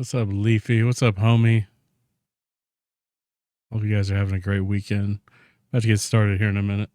What's up, Leafy? What's up, homie? Hope you guys are having a great weekend. About to get started here in a minute.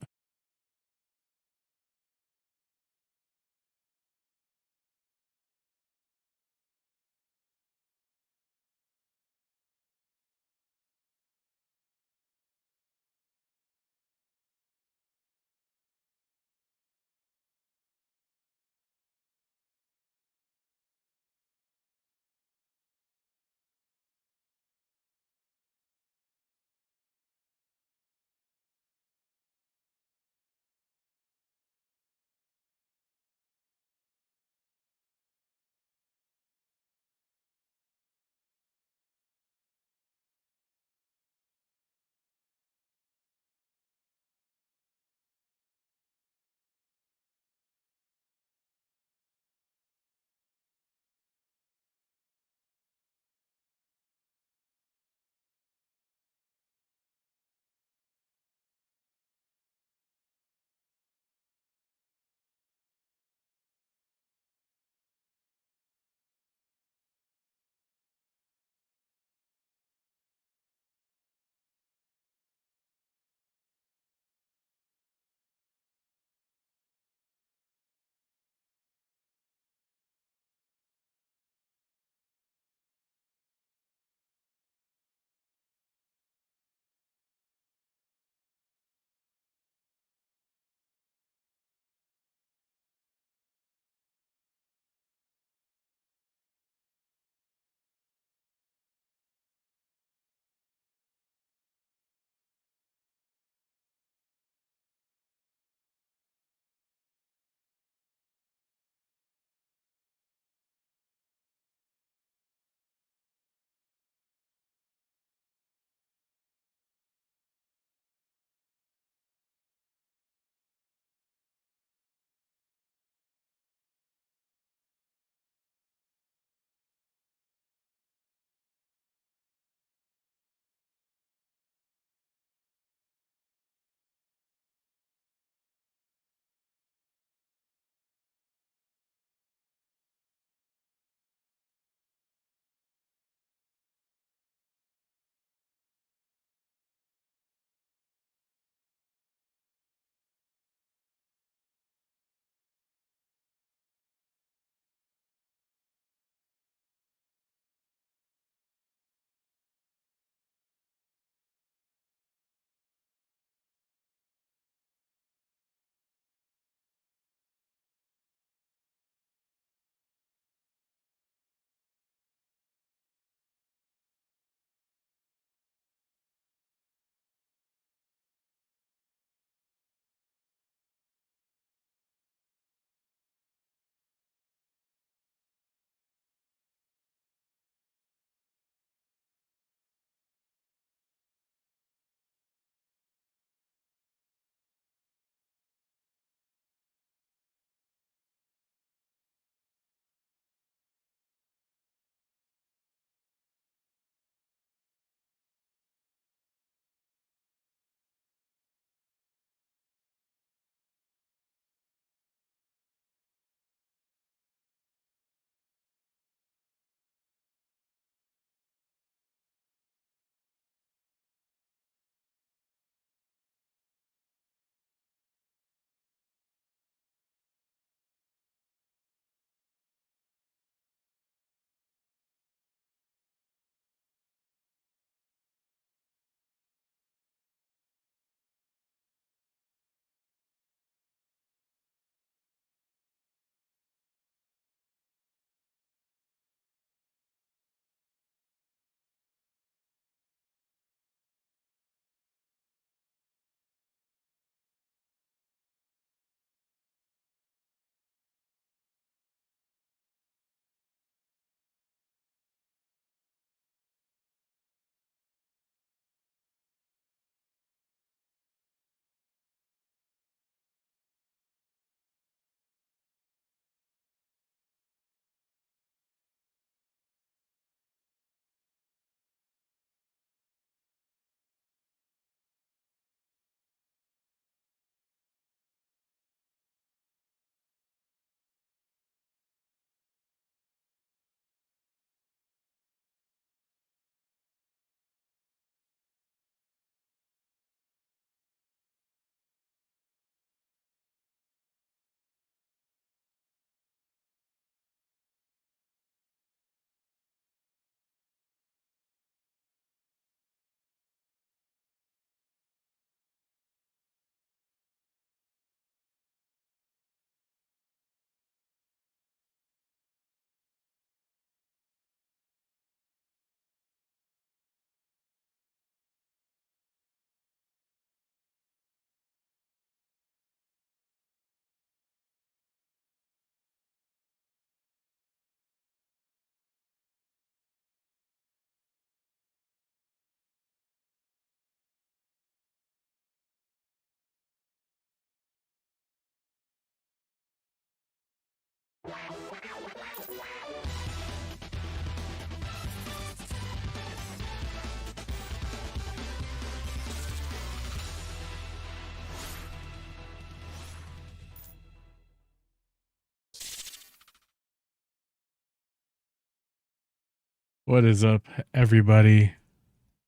What is up, everybody?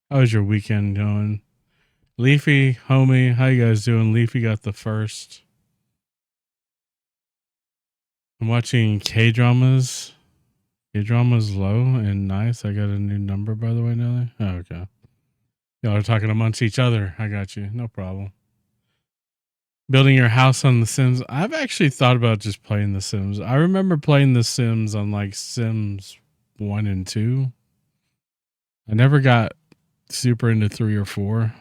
How's your weekend going? Leafy, homie, how you guys doing? Leafy got the first. I'm watching K-dramas. K-dramas low and nice. I got a new number, by the way, Nelly. Oh, okay. Y'all are talking amongst each other. I got you. No problem. Building your house on The Sims. I've actually thought about just playing The Sims. I remember playing The Sims on like Sims 1 and 2. I never got super into 3 or 4.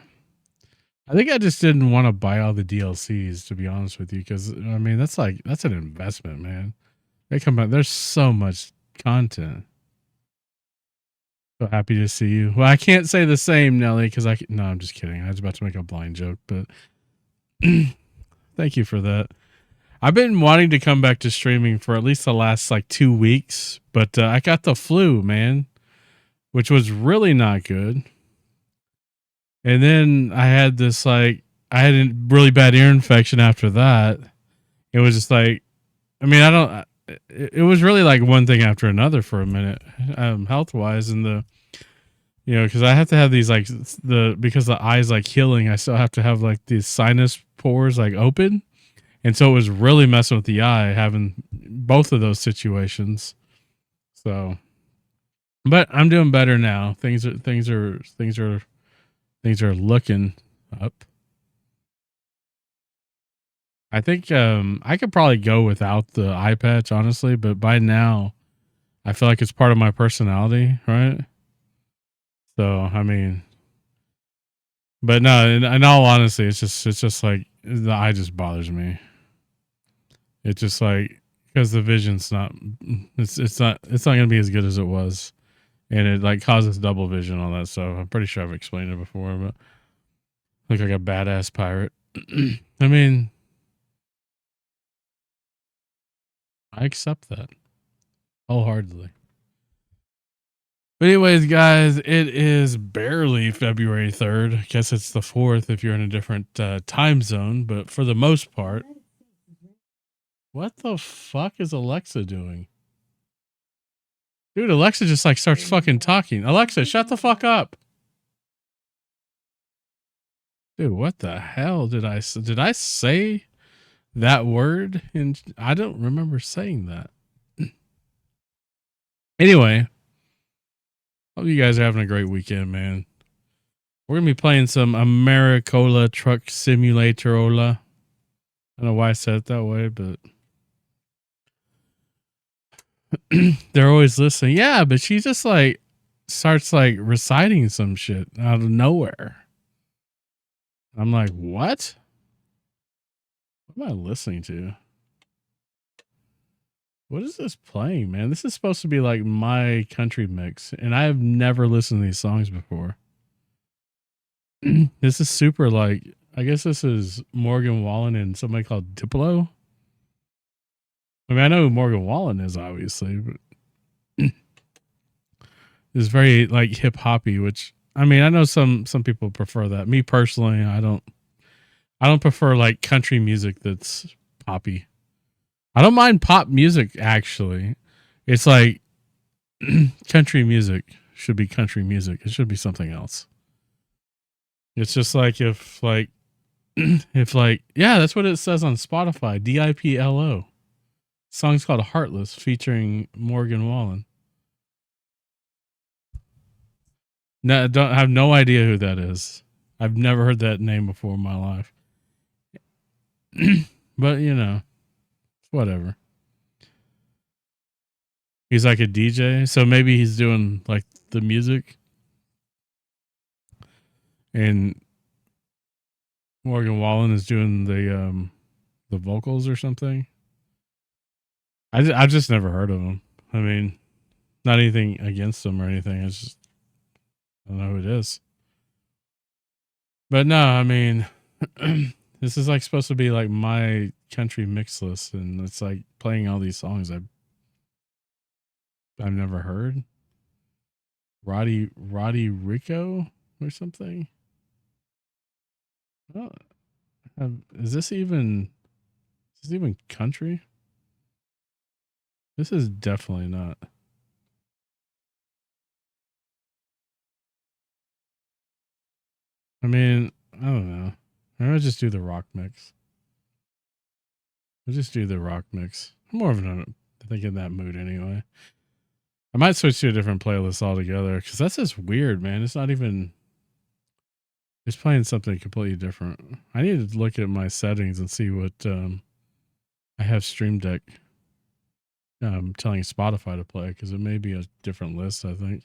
I think I just didn't want to buy all the DLCs, to be honest with you, because I mean that's an investment, man. They come out. There's so much content. So happy to see you. Well, I can't say the same, Nelly, because no, I'm just kidding. I was about to make a blind joke, but thank you for that. I've been wanting to come back to streaming for at least the last like 2 weeks, but I got the flu, man, which was really not good. And then I had this I had a really bad ear infection after that. It was just like, I mean, it was really like one thing after another for a minute, health wise. And because I have to have these because the eye's like healing, I still have to have like these sinus pores like open. And so it was really messing with the eye having both of those situations. So, but I'm doing better now. Things are looking up. I think I could probably go without the eye patch, honestly, but by now I feel like it's part of my personality, right? So, I mean, but no, in all honesty, it's just like the eye just bothers me. It's just like, because the vision's not, it's not going to be as good as it was. And it like causes double vision, all that stuff. I'm pretty sure I've explained it before, but look like a badass pirate. I mean, I accept that wholeheartedly. But anyways, guys, it is barely February 3rd. I guess it's the 4th if you're in a different time zone. But for the most part, what the fuck is Alexa doing? Dude, Alexa just like starts fucking talking. Alexa, shut the fuck up. Dude, what the hell did I say that word? And I don't remember saying that. Anyway, hope you guys are having a great weekend, man. We're going to be playing some Americola Truck Simulator-ola. I don't know why I said it that way, but they're always listening. Yeah, but she just like starts like reciting some shit out of nowhere. I'm like, what? What am I listening to? What is this playing, man? This is supposed to be like my country mix, and I have never listened to these songs before. This is super like, I guess this is Morgan Wallen and somebody called Diplo. I mean, I know who Morgan Wallen is, obviously, but it's very like hip hoppy, which I mean, I know some people prefer that. Me personally, I don't prefer like country music that's poppy. I don't mind pop music, actually. It's like country music should be country music. It should be something else. It's just like if yeah, that's what it says on Spotify. DIPLO. Song's called Heartless featuring Morgan Wallen. No, I have no idea who that is. I've never heard that name before in my life. But, whatever. He's like a DJ, so maybe he's doing like the music. And Morgan Wallen is doing the vocals or something. I've just never heard of him. I mean, not anything against him or anything. It's just, I don't know who it is. But no, I mean, this is like supposed to be like my country mix list, and it's like playing all these songs I've never heard. Roddy Rico or something. Oh, is this even country? This is definitely not. I mean, I don't know. I'm gonna just do the rock mix. I'll just do the rock mix. I'm more of I think in that mood anyway. I might switch to a different playlist altogether because that's just weird, man. It's not even. It's playing something completely different. I need to look at my settings and see what I have Stream Deck telling Spotify to play because it may be a different list. I think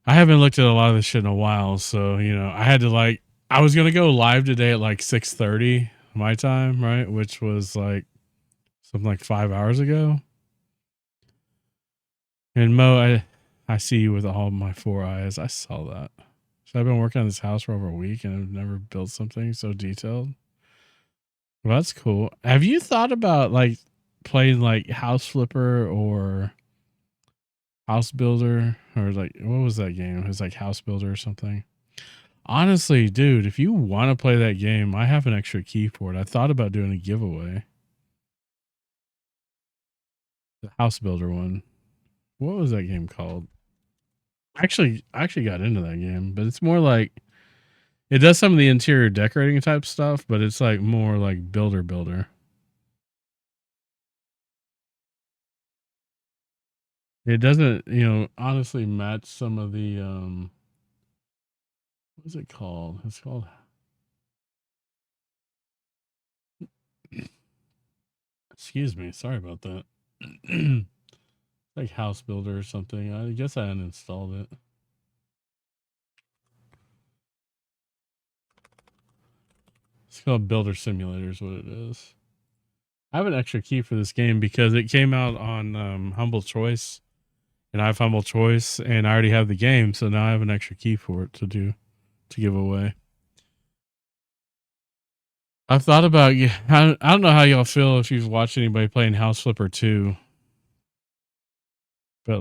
I haven't looked at a lot of this shit in a while, so I had to I was gonna go live today at 6:30 my time, right, which was something like 5 hours ago. And Mo, I see you with all my 4 eyes. I saw that. So I've been working on this house for over a week and I've never built something so detailed. Well, that's cool. Have you thought about playing House Flipper or House Builder or what was that game? It was House Builder or something. Honestly, dude, if you want to play that game, I have an extra key for it. I thought about doing a giveaway. The House Builder one. What was that game called? I actually got into that game, but it's more it does some of the interior decorating type stuff, but it's more builder. It doesn't, honestly match some of the what is it called? It's called excuse me, sorry about that. House Builder or something. I guess I uninstalled it. It's called Builder Simulator is what it is. I have an extra key for this game because it came out on Humble Choice, and I have Humble Choice, and I already have the game, so now I have an extra key for it to give away. I've thought about I don't know how y'all feel if you've watched anybody playing House Flipper 2, but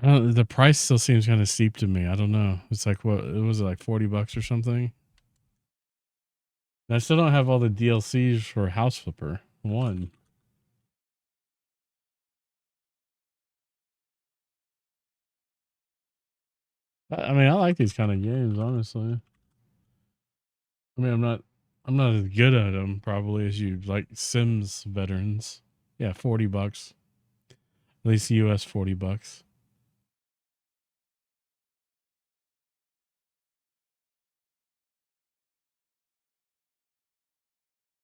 the price still seems kind of steep to me. I don't know. It's what it was $40 or something. And I still don't have all the DLCs for House Flipper 1. I mean, I like these kind of games, honestly. I mean, I'm not as good at them probably as you Sims veterans. Yeah, $40. At least US $40.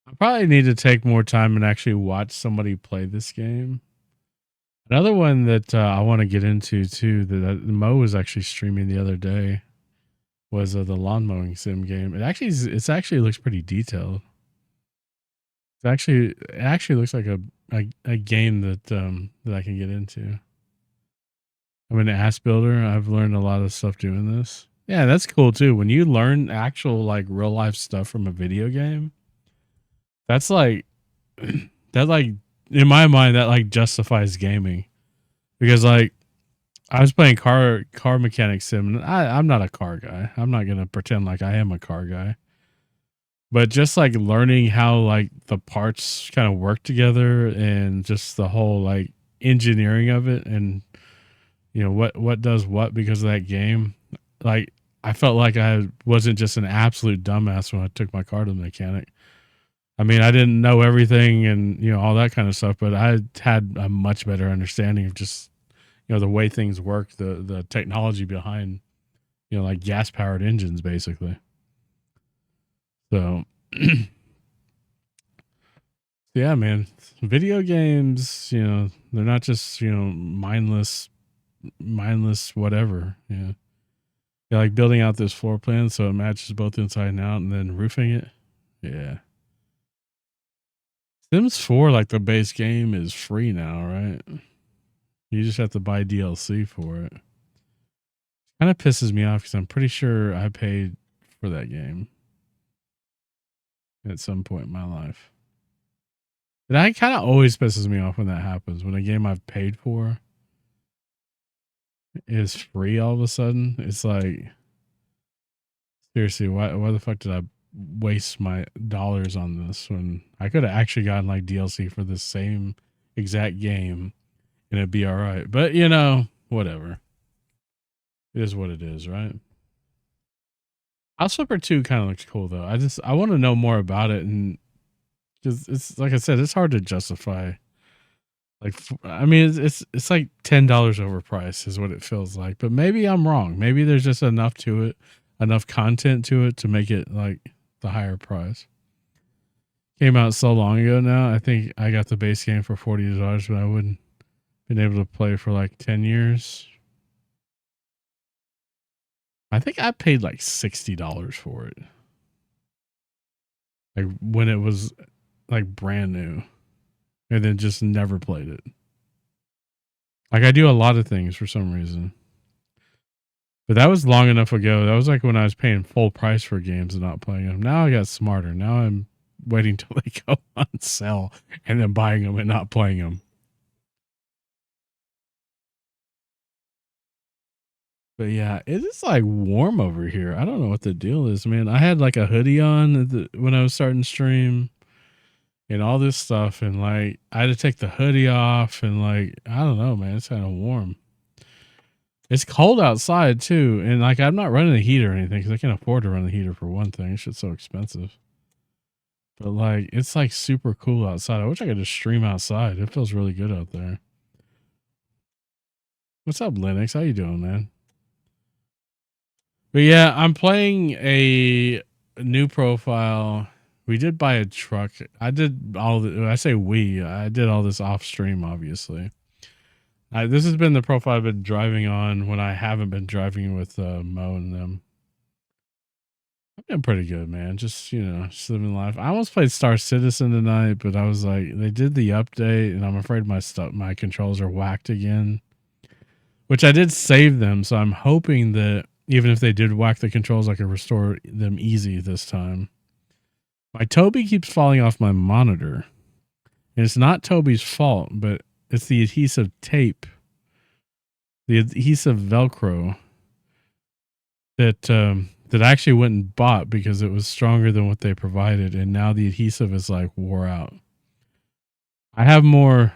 I probably need to take more time and actually watch somebody play this game. Another one that I want to get into too that Mo was actually streaming the other day was the lawn mowing sim game. It actually looks pretty detailed. It actually looks like a game that I can get into. I'm an ass builder. I've learned a lot of stuff doing this. Yeah, that's cool too. When you learn actual real life stuff from a video game, that's that in my mind that justifies gaming. Because I was playing car mechanic sim and I'm not a car guy. I'm not gonna pretend like I am a car guy. But just learning how the parts kind of work together and just the whole engineering of it and what does what because of that game. I felt like I wasn't just an absolute dumbass when I took my car to the mechanic. I mean, I didn't know everything and all that kind of stuff, but I had a much better understanding of just the way things work, the technology behind gas powered engines basically. So yeah, man, video games, they're not just mindless whatever. You're building out this floor plan so it matches both inside and out, and then roofing it. Yeah. Sims 4, the base game, is free now, right? You just have to buy DLC for it. Kind of pisses me off because I'm pretty sure I paid for that game. at some point in my life. And that kind of always pisses me off when that happens. When a game I've paid for is free all of a sudden. It's like, seriously, why the fuck did I waste my dollars on this when I could have actually gotten like DLC for the same exact game and it'd be all right. But you know, whatever. It is what it is, right? House Flipper 2 kind of looks cool though. I want to know more about it, and because it's like I said, it's hard to justify. Like, I mean, it's like $10 overpriced is what it feels like. But maybe I'm wrong. Maybe there's just enough to it, enough content to it to make it like the higher price. Came out so long ago now. I think I got the base game for $40, but I wouldn't been able to play for like 10 years. I think I paid like $60 for it. Like when it was like brand new, and then just never played it. Like I do a lot of things for some reason. But that was long enough ago. That was like when I was paying full price for games and not playing them. Now I got smarter. Now I'm waiting till they go on sale and then buying them and not playing them. But yeah, it is like warm over here. I don't know what the deal is, man. I had like a hoodie on when I was starting stream and all this stuff. And like I had to take the hoodie off and like, I don't know, man. It's kind of warm. It's cold outside too, and like I'm not running a heater or anything because I can't afford to run the heater for one thing. It's shit's so expensive. But like it's like super cool outside. I wish I could just stream outside. It feels really good out there. What's up, Linux? How you doing, man? But yeah, I'm playing a new profile. We did buy a truck. I did all the. I say we. I did all this off stream, obviously. This has been the profile I've been driving on when I haven't been driving with Mo and them. I've been pretty good, man. Just, you know, just living life. I almost played Star Citizen tonight, but I was like, they did the update, and I'm afraid my controls are whacked again. Which I did save them, so I'm hoping that even if they did whack the controls, I could restore them easy this time. My Tobii keeps falling off my monitor. And it's not Tobii's fault, but it's the adhesive tape, the adhesive Velcro that I actually went and bought because it was stronger than what they provided, and now the adhesive is like wore out. I have more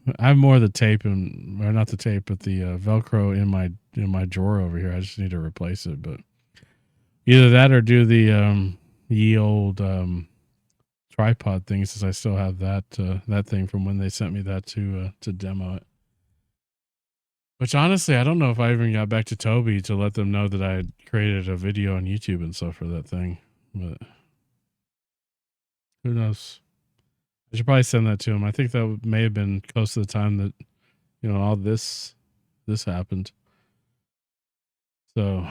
of the tape or not the tape, but the Velcro in my drawer over here. I just need to replace it, but either that or do the ye old tripod thing, since I still have that thing from when they sent me that to demo it. Which honestly, I don't know if I even got back to Tobii to let them know that I had created a video on YouTube and stuff for that thing. But who knows? I should probably send that to him. I think that may have been close to the time that, you know, all this happened. So,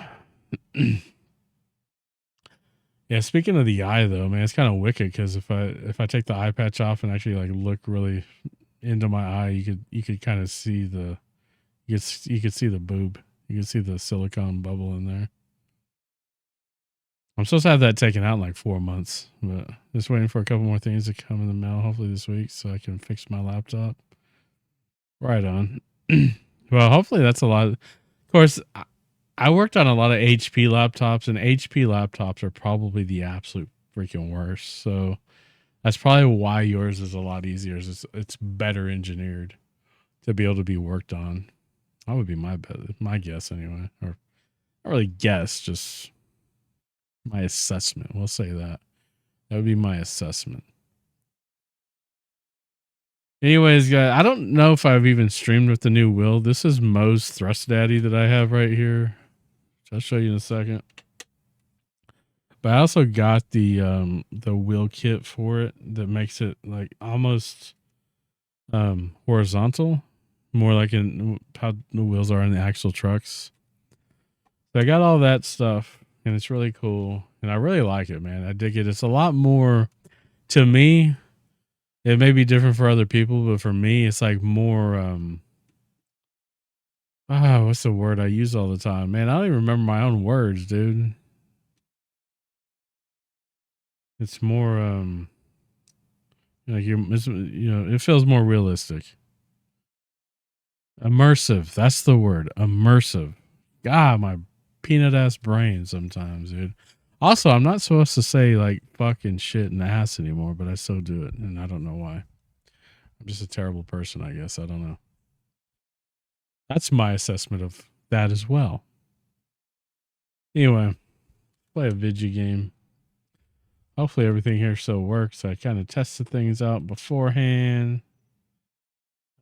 yeah. Speaking of the eye, though, man, it's kind of wicked because if I take the eye patch off and actually like look really into my eye, you could kind of see you could see the boob. You could see the silicone bubble in there. I'm supposed to have that taken out in like 4 months, but just waiting for a couple more things to come in the mail, hopefully this week, so I can fix my laptop. Right on. Well, hopefully that's a lot. Of course, I worked on a lot of HP laptops, and HP laptops are probably the absolute freaking worst. So that's probably why yours is a lot easier. It's better engineered to be able to be worked on. That would be my guess anyway, or not really guess, just my assessment. We'll say that. That would be my assessment. Anyways, guys, I don't know if I've even streamed with the new wheel. This is Mo's Thrust Daddy that I have right here. I'll show you in a second. But I also got the wheel kit for it that makes it like almost horizontal, more like in how the wheels are in the actual trucks. So I got all that stuff, and it's really cool, and I really like it, man. I dig it. It's a lot more, to me, it may be different for other people, but for me, it's like more what's the word I use all the time? Man, I don't even remember my own words, dude. It's more like it feels more realistic. Immersive. That's the word. Immersive. God, my peanut ass brain sometimes, dude. Also, I'm not supposed to say like fucking shit and ass anymore, but I still do it, and I don't know why. I'm just a terrible person, I guess. I don't know. That's my assessment of that as well. Anyway, play a video game. Hopefully everything here still works. I kind of tested things out beforehand.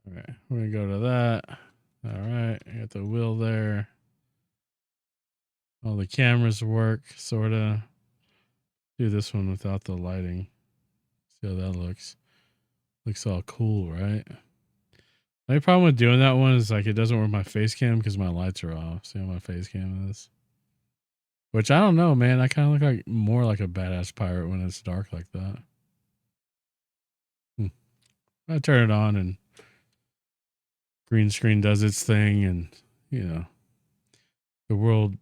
All right, we're gonna go to that. All right, I got the wheel there. All the cameras work, sorta. Do this one without the lighting. See how that looks. Looks all cool, right? The only problem with doing that one is like it doesn't work with my face cam because my lights are off. See how my face cam is? Which I don't know, man. I kind of look like more like a badass pirate when it's dark like that. I turn it on and green screen does its thing, and the world.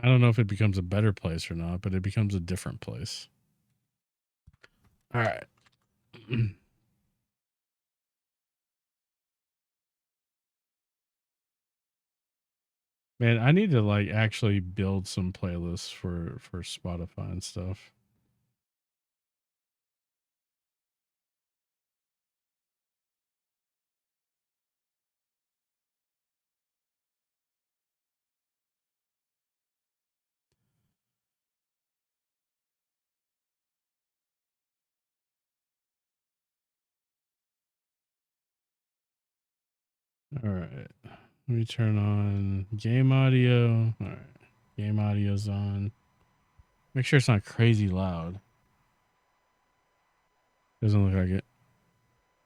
I don't know if it becomes a better place or not, but it becomes a different place. All right. Man, I need to like actually build some playlists for Spotify and stuff. All right. Let me turn on game audio. All right. Game audio's on. Make sure it's not crazy loud. Doesn't look like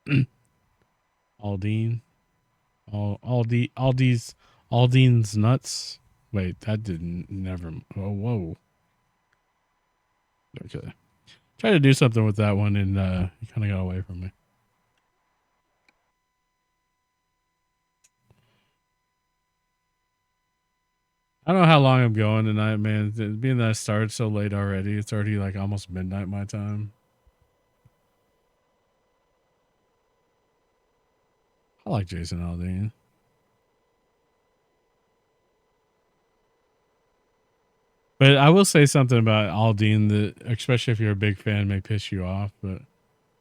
it. Aldine. Aldine's nuts. Wait, that didn't never. Oh, whoa. Okay. Try to do something with that one and you kind of got away from me. I don't know how long I'm going tonight, man. Being that I started so late already, it's already like almost midnight my time. I like Jason Aldean. But I will say something about Aldean that, especially if you're a big fan, may piss you off. But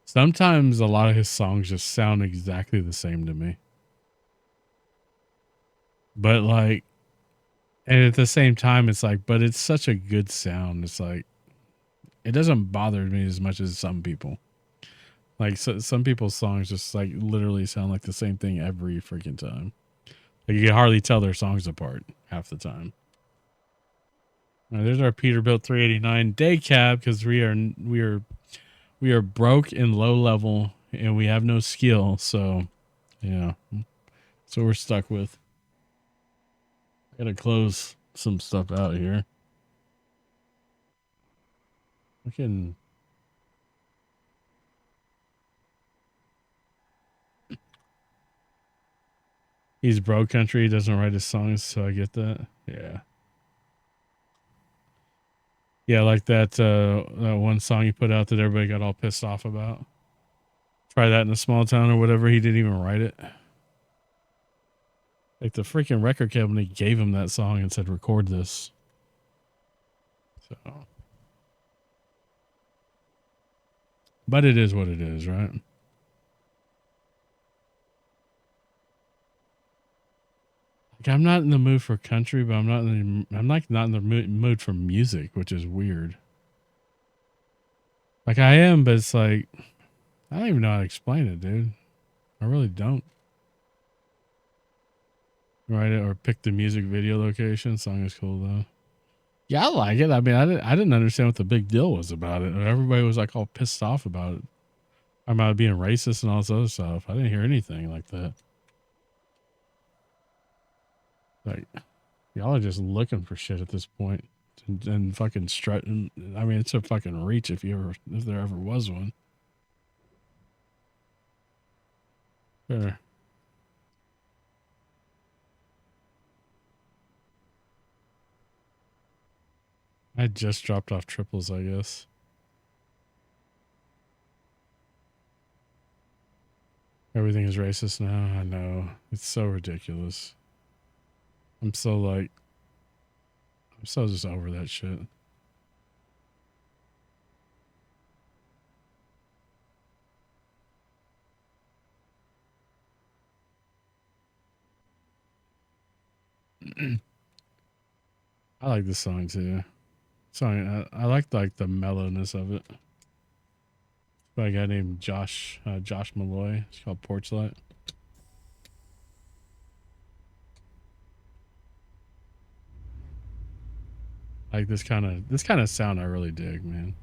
sometimes a lot of his songs just sound exactly the same to me. But like, and at the same time, it's like, but it's such a good sound. It's like, it doesn't bother me as much as some people. Like, some people's songs just like literally sound like the same thing every freaking time. Like, you can hardly tell their songs apart half the time. All right, there's our Peterbilt 389 day cab because we are broke and low level and we have no skill. So yeah, so we're stuck with. I gotta close some stuff out here. I can. He's broke country. He doesn't write his songs, so I get that. Yeah. Yeah, like that one song he put out that everybody got all pissed off about. Try that in a small town or whatever. He didn't even write it. Like the freaking record company gave him that song and said, "Record this." So, but it is what it is, right? Like I'm not in the mood for country, but I'm like not in the mood for music, which is weird. Like I am, but it's like I don't even know how to explain it, dude. I really don't. Write it or pick the music video location. Song is cool though. Yeah, I like it. I mean, I didn't understand what the big deal was about it. Everybody was like all pissed off about it. About being racist and all this other stuff. I didn't hear anything like that. Like y'all are just looking for shit at this point and fucking strutting. I mean, it's a fucking reach if there ever was one. Sure. I just dropped off triples, I guess. Everything is racist now. I know. It's so ridiculous. I'm so just over that shit. I like this song too. I like the mellowness of it. By a guy named Josh Malloy. It's called Porch Light. Like this kind of sound I really dig, man.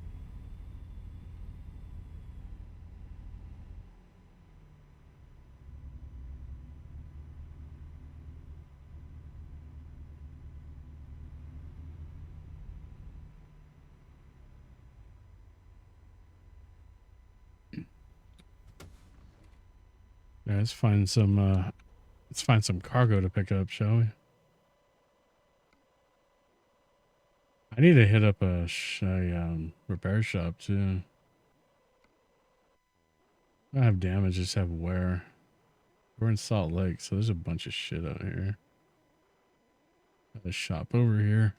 Yeah, let's find some cargo to pick up, shall we? I need to hit up a repair shop too. I don't have damage, just have wear. We're in Salt Lake, so there's a bunch of shit out here. Got a shop over here.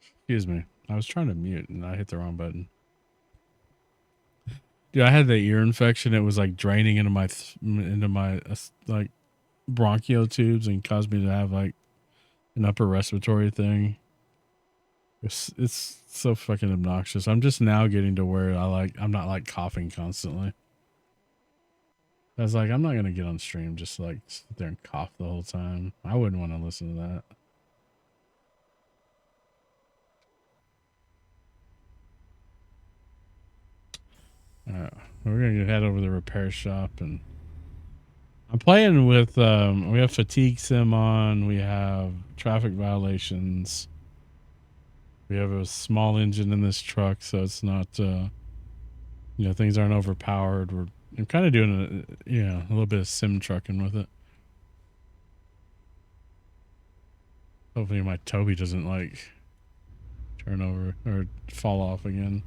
Excuse me. I was trying to mute and I hit the wrong button. Dude, I had the ear infection. It was like draining into my like bronchial tubes and caused me to have like an upper respiratory thing. It's so fucking obnoxious. I'm just now getting to where I'm not like coughing constantly. I was like, I'm not gonna get on stream just like sit there and cough the whole time. I wouldn't want to listen to that. We're gonna head over to the repair shop, and I'm playing with we have fatigue sim on, we have traffic violations, we have a small engine in this truck, so it's not things aren't overpowered. I'm kind of doing a little bit of sim trucking with it. Hopefully my Tobii doesn't like turn over or fall off again.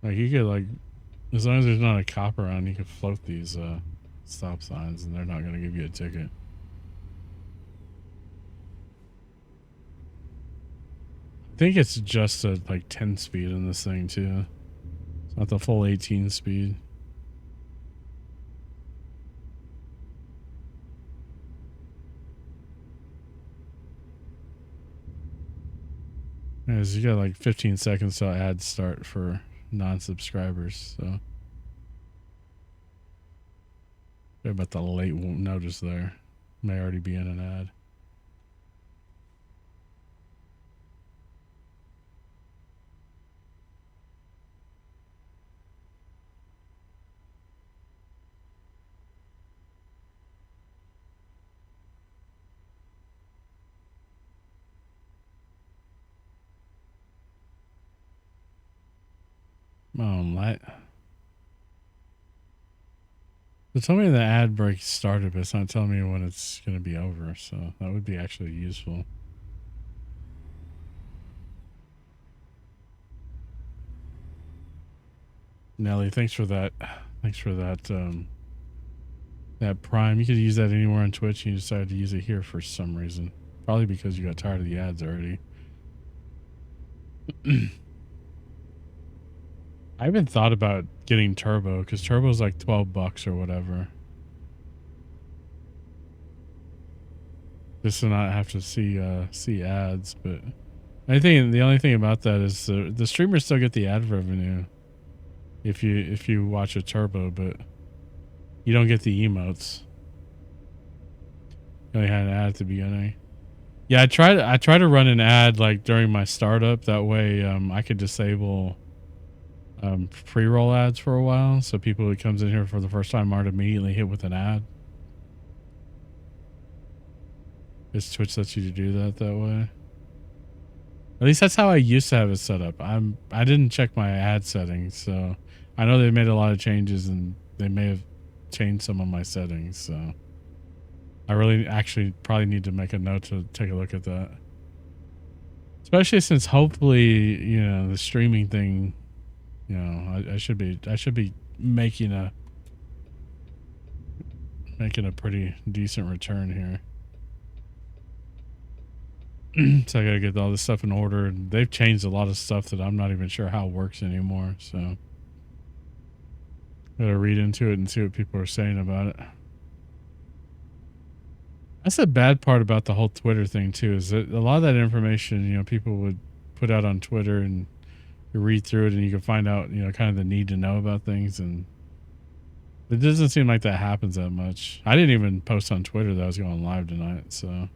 Like you could as long as there's not a cop around, you can float these stop signs and they're not going to give you a ticket. I think it's just a 10 speed in this thing too. It's not the full 18 speed. As you got 15 seconds till ads start for non-subscribers, so sorry about the late notice there. May already be in an ad. Light. So tell me the ad break started, but it's not telling me when it's going to be over. So that would be actually useful. Nelly, thanks for that. Thanks for that. That Prime. You could use that anywhere on Twitch, and you decided to use it here for some reason. Probably because you got tired of the ads already. I haven't thought about getting Turbo because Turbo's like $12 or whatever. Just to not have to see ads, but I think the only thing about that is the streamers still get the ad revenue if you watch a Turbo, but you don't get the emotes. You only had an ad at the beginning. Yeah, I try to run an ad during my startup. That way, I could disable pre-roll ads for a while, so people who comes in here for the first time aren't immediately hit with an ad. Twitch lets you to do that way. At least that's how I used to have it set up. I didn't check my ad settings, so I know they made a lot of changes and they may have changed some of my settings. So I really actually probably need to make a note to take a look at that. Especially since hopefully, you know, the streaming thing, you know, I should be making a pretty decent return here. So I gotta get all this stuff in order. And they've changed a lot of stuff that I'm not even sure how it works anymore. So gotta read into it and see what people are saying about it. That's the bad part about the whole Twitter thing too, is that a lot of that information, you know, people would put out on Twitter and you read through it and you can find out, you know, kind of the need to know about things. And it doesn't seem like that happens that much. I didn't even post on Twitter that I was going live tonight. So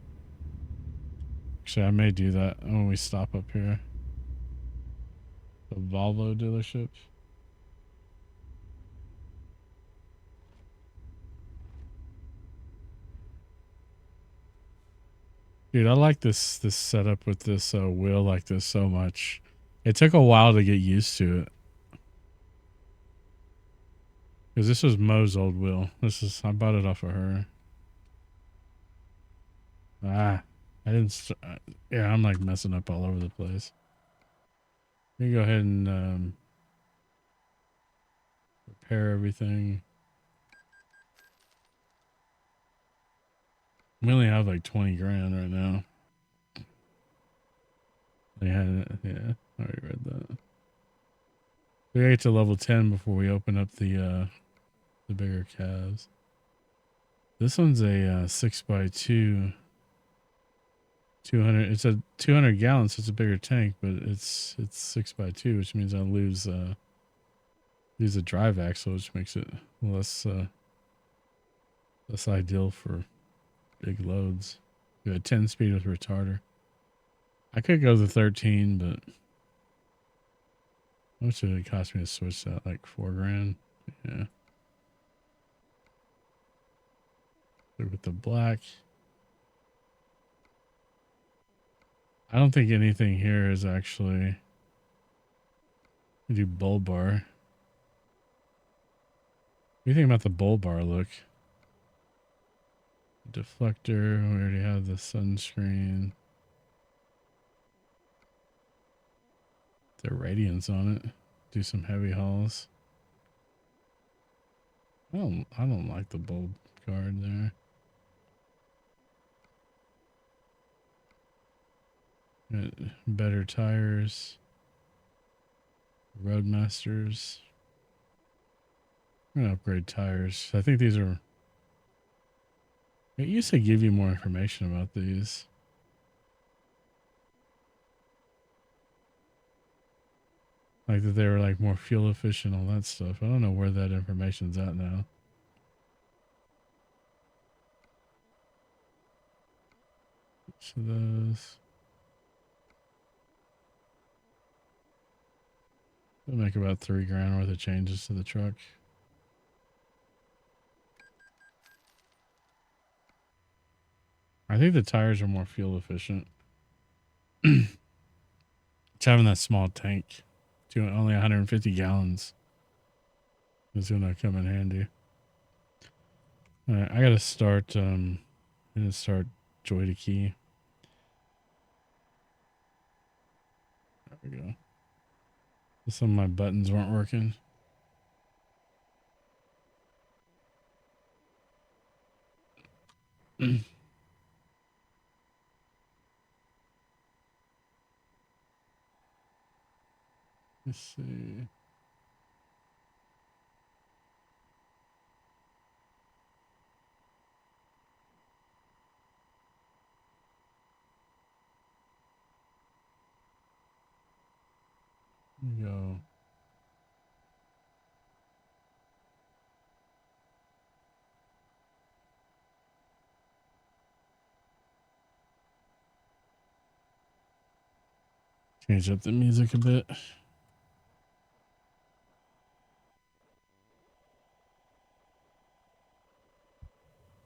actually I may do that when we stop up here. The Volvo dealership. Dude, I like this setup with this wheel like this so much. It took a while to get used to it. Because this was Mo's old wheel. I bought it off of her. I didn't, yeah, I'm like messing up all over the place. Let me go ahead and repair everything. We only have like 20 grand right now. They had it, yeah, I already read that. We gotta get to level 10 before we open up the bigger calves. This one's a 6x2. 200. It's a 200 gallons. So it's a bigger tank, but it's 6x2, which means I lose a drive axle, which makes it less ideal for big loads. We got 10 speed with retarder. I could go to 13, but how much did it cost me to switch that? Like 4 grand. Yeah. With the black. I don't think anything here is actually. We do bull bar. What do you think about the bull bar look? Deflector. We already have the sunscreen. The radiance on it. Do some heavy hauls. I don't like the bulb guard there. Better tires. Roadmasters. I'm gonna upgrade tires. I think these are. It used to give you more information about these. Like that they were like more fuel efficient, all that stuff. I don't know where that information's at now. So those. They'll make about 3 grand worth of changes to the truck. I think the tires are more fuel efficient. It's having that small tank, only 150 gallons, is gonna come in handy. All right, I gotta start. I'm gonna start Joy to Key. There we go. Some of my buttons weren't working. Let's see. There we go. Change up the music a bit.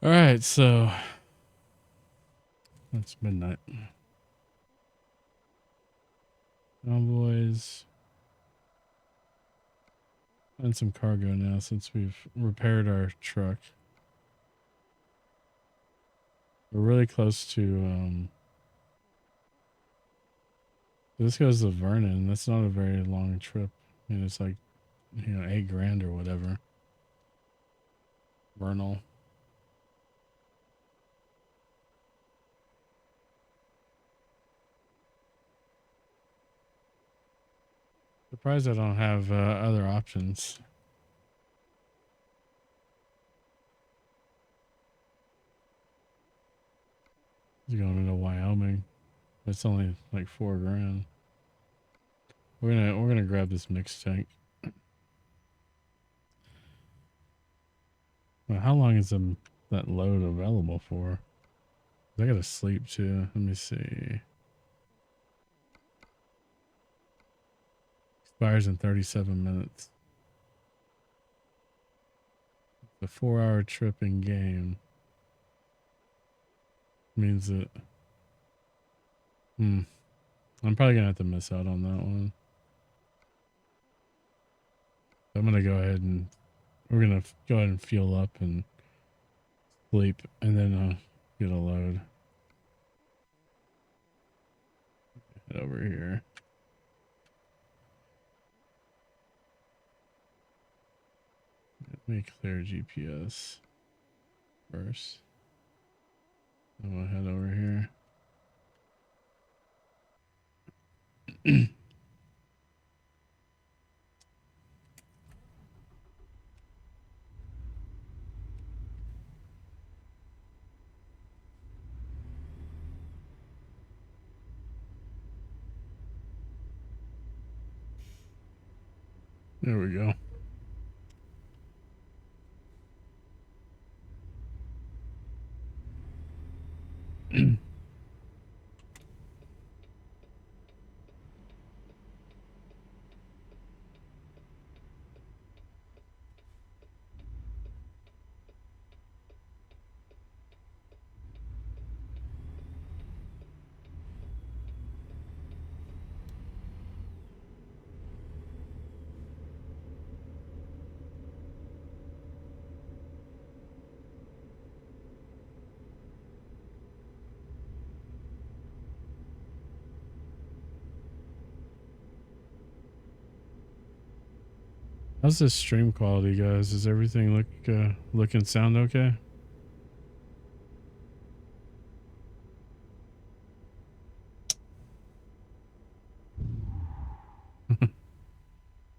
All right, so it's midnight. Convoys. And some cargo now since we've repaired our truck. We're really close to, this goes to Vernon. That's not a very long trip. I mean, it's like, you know, $8,000 or whatever. Vernal. Surprised I don't have other options. He's going into Wyoming. It's only like $4,000. We're gonna grab this mixed tank. Well, how long is that load available for? I gotta sleep too. Let me see. Expires in 37 minutes. The 4-hour trip in game means that I'm probably gonna have to miss out on that one. I'm gonna go ahead and we're gonna go ahead and fuel up and sleep, and then get a load. Head over here. Let me clear GPS first. Then we'll head over here. There we go. How's this stream quality, guys? Does everything look and sound okay?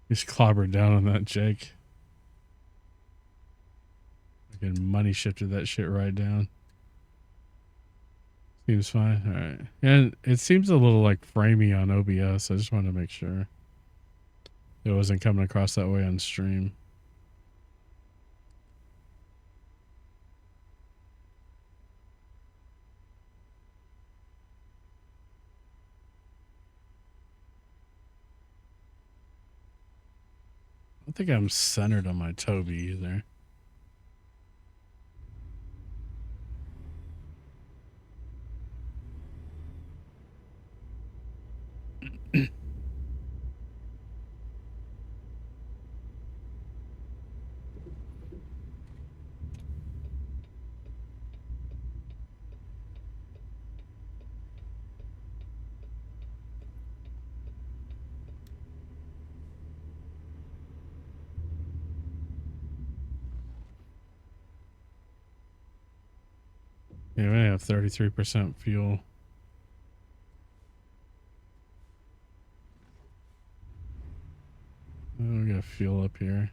He's clobbered down on that, Jake. Fucking money shifted that shit right down. Seems fine. All right. And it seems a little like framey on OBS. I just wanted to make sure it wasn't coming across that way on stream. I don't think I'm centered on my Tobii either. Yeah, we have 33% fuel. Oh, we got fuel up here.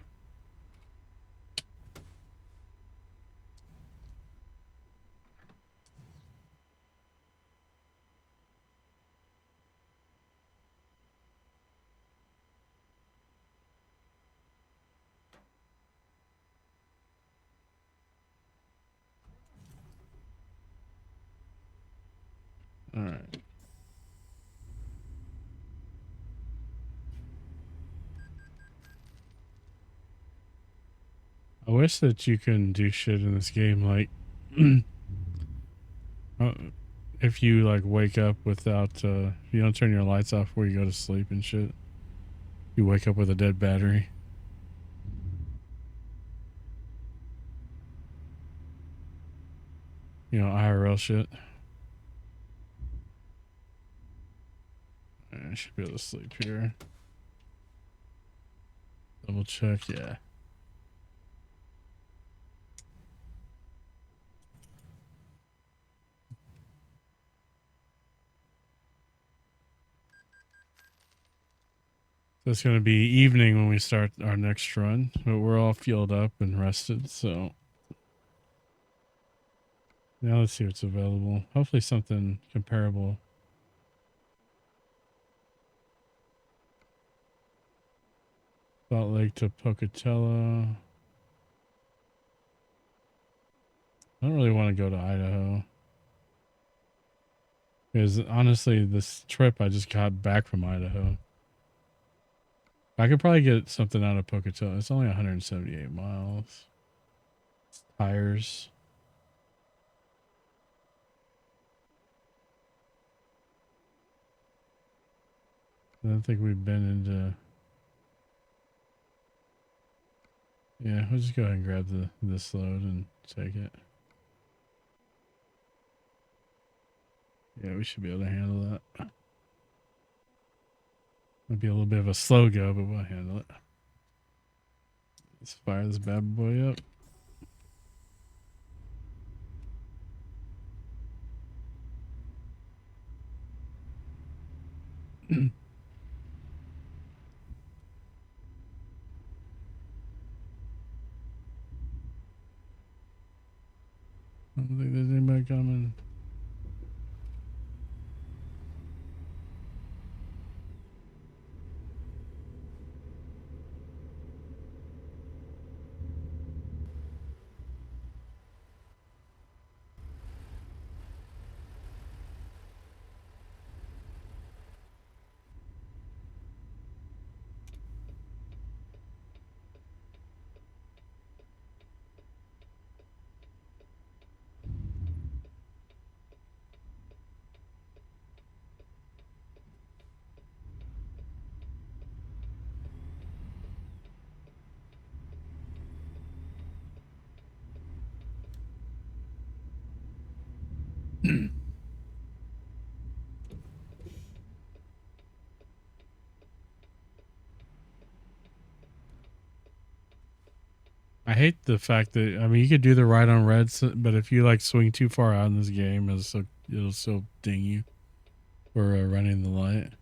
All right. I wish that you can do shit in this game like if you like wake up without if you don't turn your lights off before you go to sleep and shit, you wake up with a dead battery. You know, IRL shit. I should be able to sleep here. Double check, yeah. So it's going to be evening when we start our next run, but we're all fueled up and rested, so now let's see what's available. Hopefully something comparable. Salt Lake to Pocatello. I don't really want to go to Idaho. Because honestly, this trip I just got back from Idaho. I could probably get something out of Pocatello. It's only 178 miles. Tires. I don't think we've been into... Yeah, we'll just go ahead and grab this load and take it. Yeah, we should be able to handle that. Might be a little bit of a slow go, but we'll handle it. Let's fire this bad boy up. I don't think there's anybody coming. I hate the fact that, I mean, you could do the right on reds, but if you like swing too far out in this game, it'll still ding you for running the light.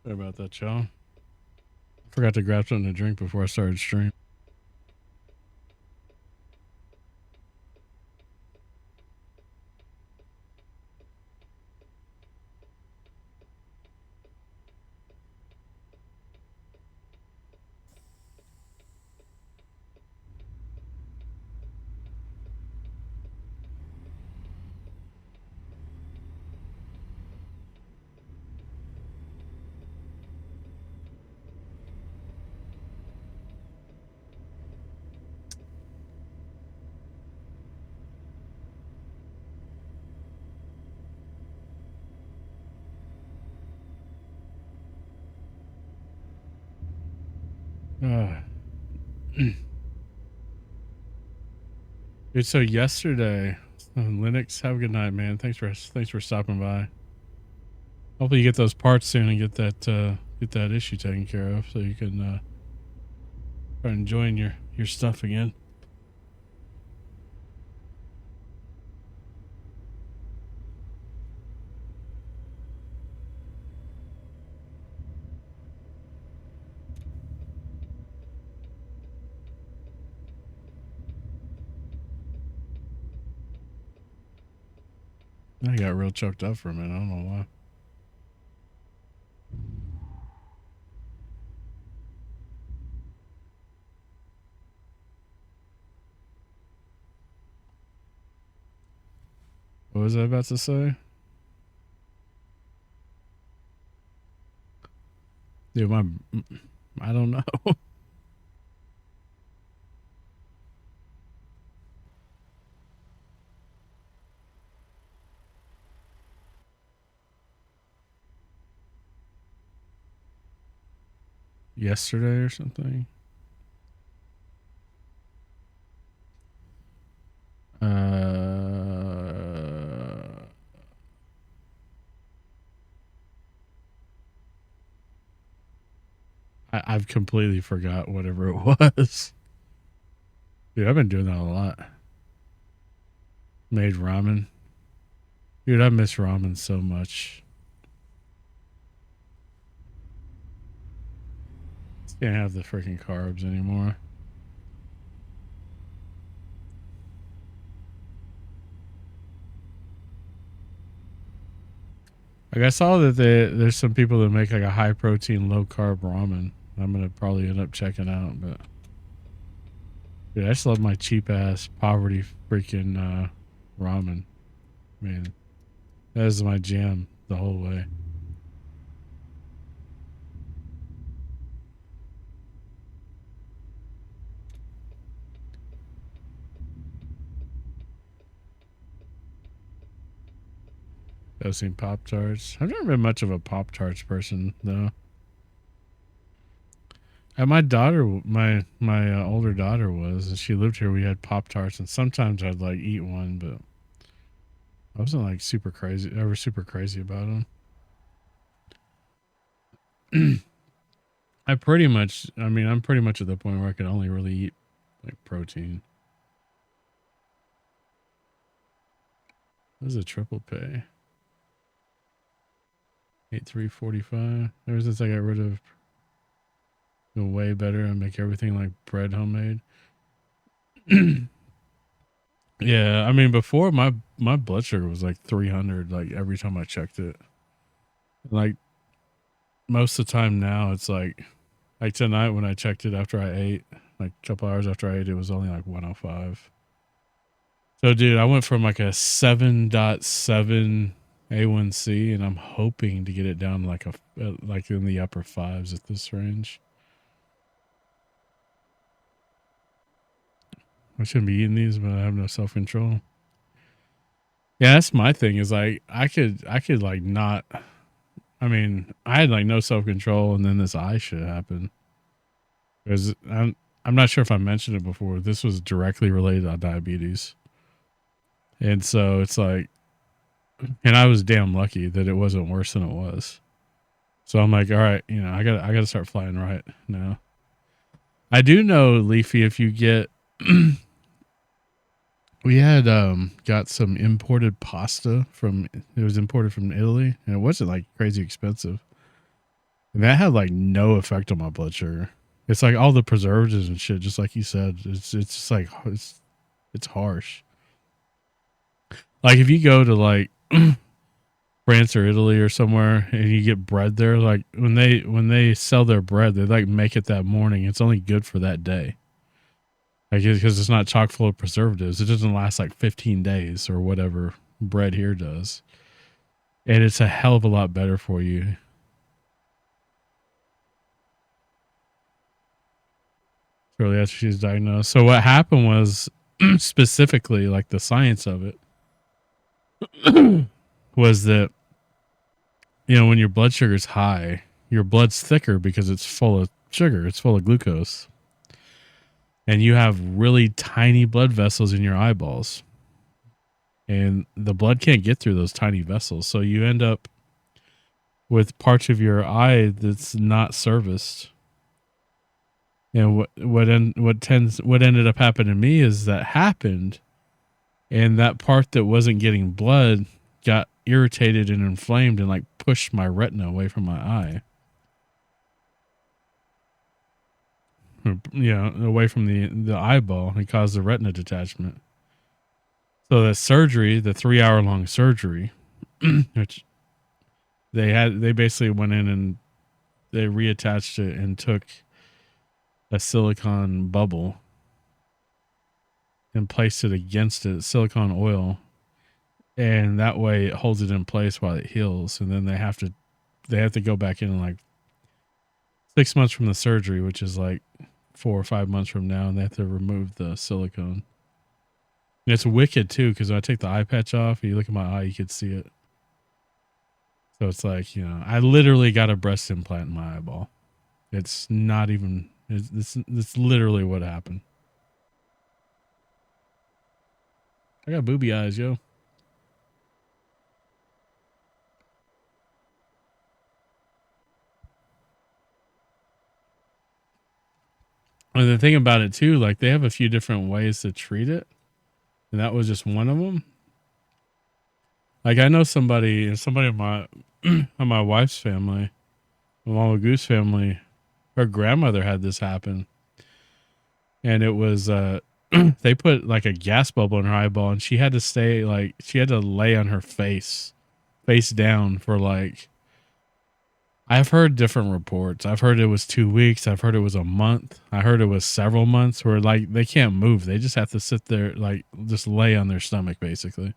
Sorry about that, y'all. I forgot to grab something to drink before I started stream. Dude, so yesterday, Linux, have a good night, man. Thanks for stopping by. Hopefully you get those parts soon and get that issue taken care of so you can start enjoying your stuff again. I got real choked up for a minute. I don't know why. What was I about to say? Dude, I don't know. Yesterday or something. I've completely forgot whatever it was. Dude, I've been doing that a lot. Made ramen. Dude, I miss ramen so much. Can't have the freaking carbs anymore. Like I saw that there's some people that make like a high protein, low carb ramen. I'm gonna probably end up checking out, but dude, I just love my cheap ass poverty freaking ramen. Man, that is my jam the whole way. I've seen Pop-Tarts. I've never been much of a Pop-Tarts person though. And my daughter, my older daughter was, and she lived here. We had Pop-Tarts, and sometimes I'd like eat one, but I wasn't like super crazy about them. I'm pretty much at the point where I can only really eat like protein. This is a triple pay. 8345. Ever since I got rid of the way better and make everything like bread homemade. Yeah, I mean before my blood sugar was like 300 like every time I checked it. Like most of the time now it's like tonight when I checked it after I ate, like a couple hours after I ate, it was only like 105. So dude, I went from like a 7.7 A1C and I'm hoping to get it down like like in the upper fives at this range. I shouldn't be eating these, but I have no self-control. Yeah, that's my thing is like I could like not, I mean, I had like no self-control and then this eye shit happened. Because I'm not sure if I mentioned it before. This was directly related to diabetes. And so it's like, and I was damn lucky that it wasn't worse than it was. So I'm like, all right, you know, I gotta start flying right now. I do know, Leafy, if you get we had got some imported pasta it was imported from Italy and it wasn't like crazy expensive. And that had like no effect on my blood sugar. It's like all the preservatives and shit, just like you said. It's just like it's harsh. Like if you go to like France or Italy or somewhere and you get bread there, like when they sell their bread, they like make it that morning. It's only good for that day. Like because it's not chock full of preservatives. It doesn't last like 15 days or whatever bread here does. And it's a hell of a lot better for you. Shortly after she was diagnosed. So what happened was specifically like the science of it was that, you know, when your blood sugar is high, your blood's thicker because it's full of sugar. It's full of glucose. And you have really tiny blood vessels in your eyeballs. And the blood can't get through those tiny vessels. So you end up with parts of your eye that's not serviced. And what ended up happening to me is that happened, and that part that wasn't getting blood got irritated and inflamed and like pushed my retina away from my eye. Away from the eyeball, and caused the retina detachment. So the surgery, the 3-hour-long surgery, which they basically went in and they reattached it and took a silicone bubble and placed it against it, silicone oil, and that way it holds it in place while it heals. And then they have to go back in like 6 months from the surgery, which is like 4 or 5 months from now, and they have to remove the silicone. And it's wicked too, because when I take the eye patch off, you look at my eye, you could see it. So it's like, I literally got a breast implant in my eyeball. It's not even, it's literally what happened. I got booby eyes, yo. And the thing about it too, like they have a few different ways to treat it, and that was just one of them. Like I know somebody in my on my wife's family, my Mama Goose family, her grandmother had this happen, and it was they put like a gas bubble in her eyeball, and she had to lay on her face down for like, I've heard different reports. I've heard it was 2 weeks. I've heard it was a month. I heard it was several months where like they can't move. They just have to sit there, like just lay on their stomach basically.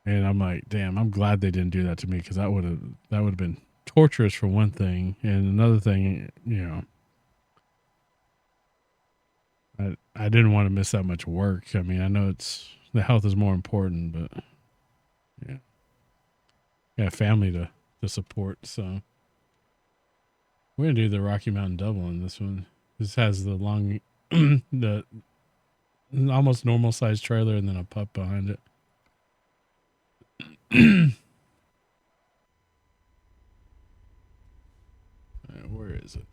And I'm like, damn, I'm glad they didn't do that to me, because that would have been torturous for one thing. And another thing, I didn't want to miss that much work. I mean, I know the health is more important, but yeah, family to support. So we're gonna do the Rocky Mountain Double in this one. This has the long, the almost normal sized trailer, and then a pup behind it. Where is it?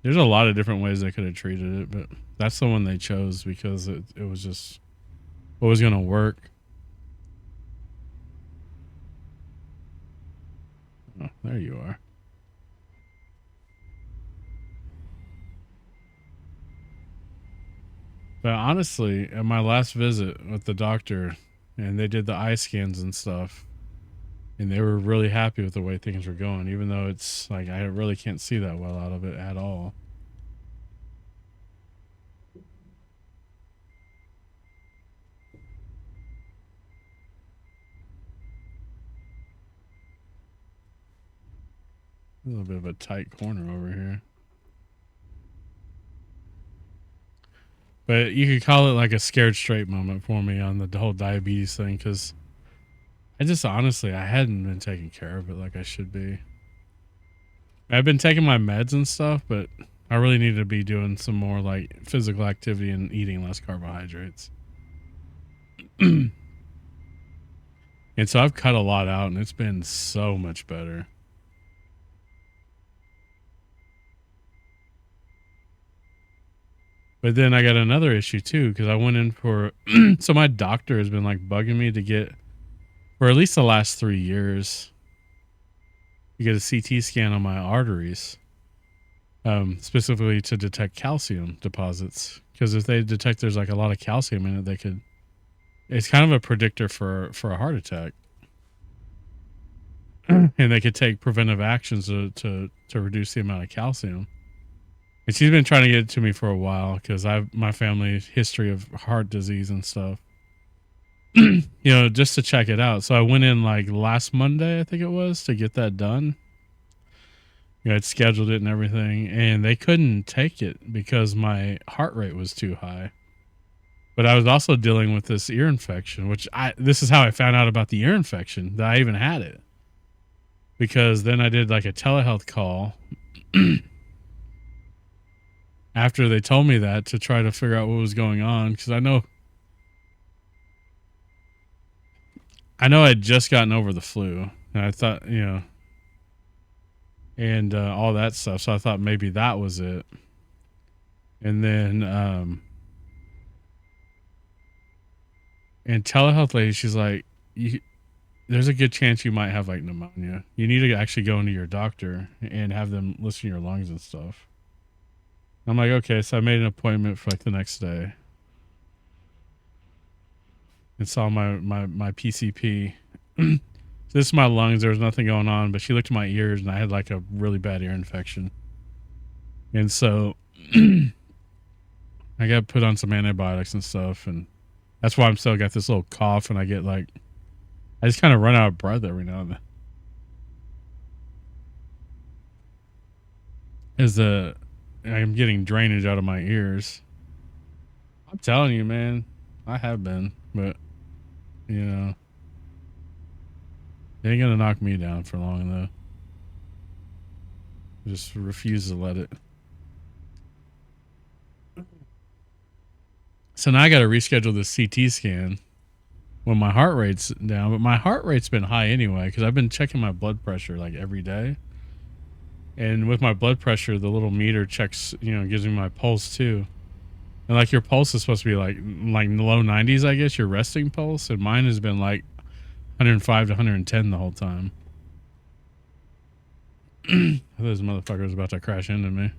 There's a lot of different ways they could have treated it, but that's the one they chose because it was just what was going to work. Oh, there you are. But honestly, at my last visit with the doctor, and they did the eye scans and stuff, and they were really happy with the way things were going, even though it's like I really can't see that well out of it at all. A little bit of a tight corner over here. But you could call it like a scared straight moment for me on the whole diabetes thing, because I just honestly, I hadn't been taking care of it like I should be. I've been taking my meds and stuff, but I really need to be doing some more like physical activity and eating less carbohydrates. And so I've cut a lot out, and it's been so much better. But then I got another issue too, because I went in for so my doctor has been like bugging me to get, for at least the last 3 years, to get a CT scan on my arteries, specifically to detect calcium deposits. Because if they detect there's like a lot of calcium in it, it's kind of a predictor for a heart attack. And they could take preventive actions to reduce the amount of calcium. And she's been trying to get it to me for a while, because my family history of heart disease and stuff, just to check it out. So I went in like last Monday, I think it was, to get that done. I'd scheduled it and everything, and they couldn't take it because my heart rate was too high. But I was also dealing with this ear infection, which this is how I found out about the ear infection, that I even had it. Because then I did like a telehealth call after they told me that to try to figure out what was going on. Because I know I'd just gotten over the flu, and I thought, you know, and all that stuff. So I thought maybe that was it. And then, and telehealth lady, she's like, there's a good chance you might have like pneumonia. You need to actually go into your doctor and have them listen to your lungs and stuff. I'm like, okay. So I made an appointment for like the next day and saw my PCP. So this is my lungs. There was nothing going on, but she looked at my ears and I had like a really bad ear infection. And so I got put on some antibiotics and stuff. And that's why I'm still got this little cough and I get like, I just kind of run out of breath every now and then. I'm getting drainage out of my ears. I'm telling you, man, I have been, but you know, it ain't gonna knock me down for long though. I just refuse to let it. So now I got to reschedule this CT scan when my heart rate's down, but my heart rate's been high anyway because I've been checking my blood pressure like every day. And with my blood pressure, the little meter checks, you know, gives me my pulse too. And like your pulse is supposed to be like low 90s, I guess, your resting pulse. And mine has been like 105 to 110 the whole time. I thought this motherfucker was about to crash into me.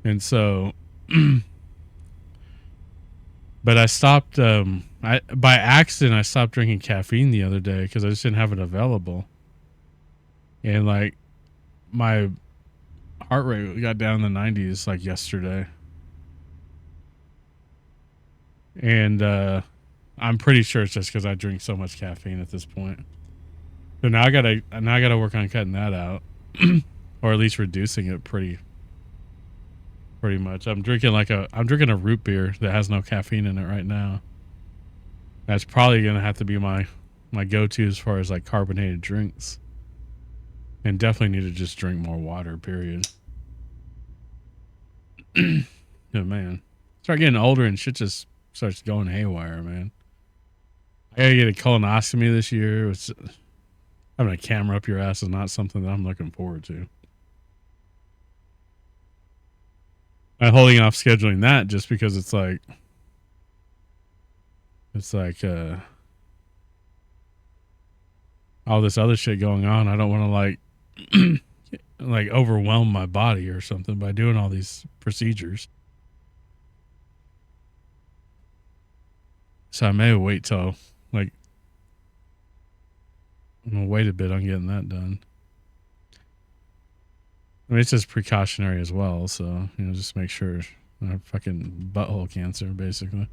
And so, but I stopped, by accident, I stopped drinking caffeine the other day because I just didn't have it available. And like my heart rate got down in the 90s like yesterday. And I'm pretty sure it's just because I drink so much caffeine at this point. So now I gotta work on cutting that out, or at least reducing it pretty much. I'm drinking a root beer that has no caffeine in it right now. That's probably gonna have to be my go-to as far as like carbonated drinks. And definitely need to just drink more water, period. Oh man. Start getting older and shit just starts going haywire, man. I gotta get a colonoscopy this year. Having a camera up your ass is not something that I'm looking forward to. I'm holding off scheduling that just because it's like all this other shit going on. I don't want to like overwhelm my body or something by doing all these procedures. So I may wait till like I'm gonna wait a bit on getting that done. I mean, it's just precautionary as well, so you know, just make sure I have fucking butthole cancer, basically.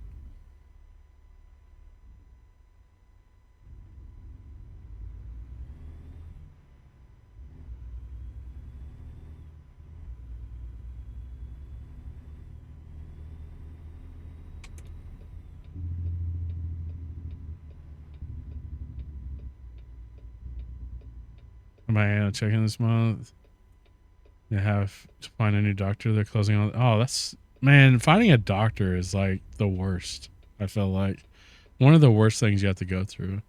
Am I checking this month? They have to find a new doctor. They're closing on. Oh, that's, man, finding a doctor is like the worst. I feel like one of the worst things you have to go through.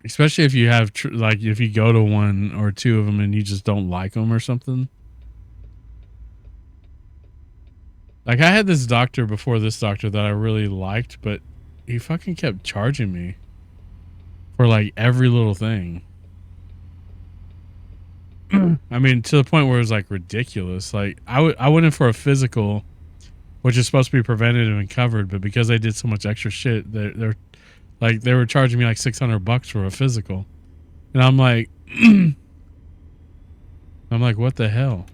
Especially if you have like if you go to one or two of them and you just don't like them or something. Like I had this doctor before this doctor that I really liked, but he fucking kept charging me for like every little thing. I mean, to the point where it was like ridiculous. Like I went in for a physical, which is supposed to be preventative and covered, but because they did so much extra shit, they're like they were charging me like $600 for a physical, and I'm like, what the hell?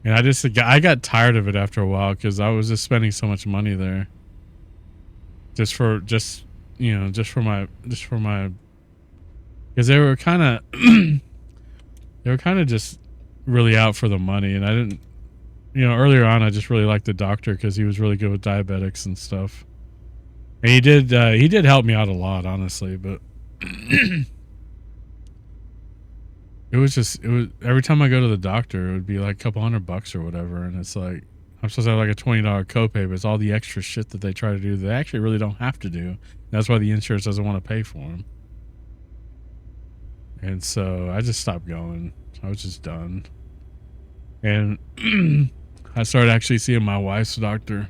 And I got tired of it after a while because I was just spending so much money there. Just just for my, because they were kind of, just really out for the money. And I didn't, earlier on, I just really liked the doctor because he was really good with diabetics and stuff. And he did help me out a lot, honestly, but it was every time I go to the doctor, it would be like a couple $100 or whatever. And it's like, I'm supposed to have like a $20 copay, but it's all the extra shit that they try to do. They actually really don't have to do. That's why the insurance doesn't want to pay for them. And so I just stopped going. I was just done. And I started actually seeing my wife's doctor.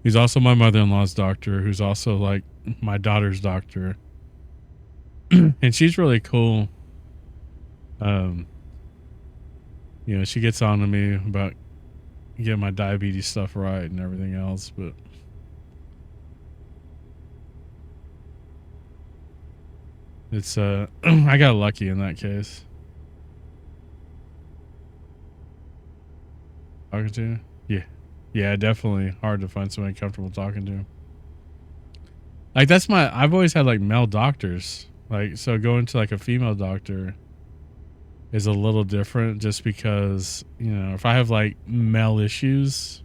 He's also my mother-in-law's doctor, who's also like my daughter's doctor. And she's really cool. She gets on to me about getting my diabetes stuff right and everything else, but it's I got lucky in that case. Talking to you? Yeah, definitely hard to find somebody comfortable talking to. Like I've always had like male doctors. Like, so going to like a female doctor is a little different just because, if I have like male issues,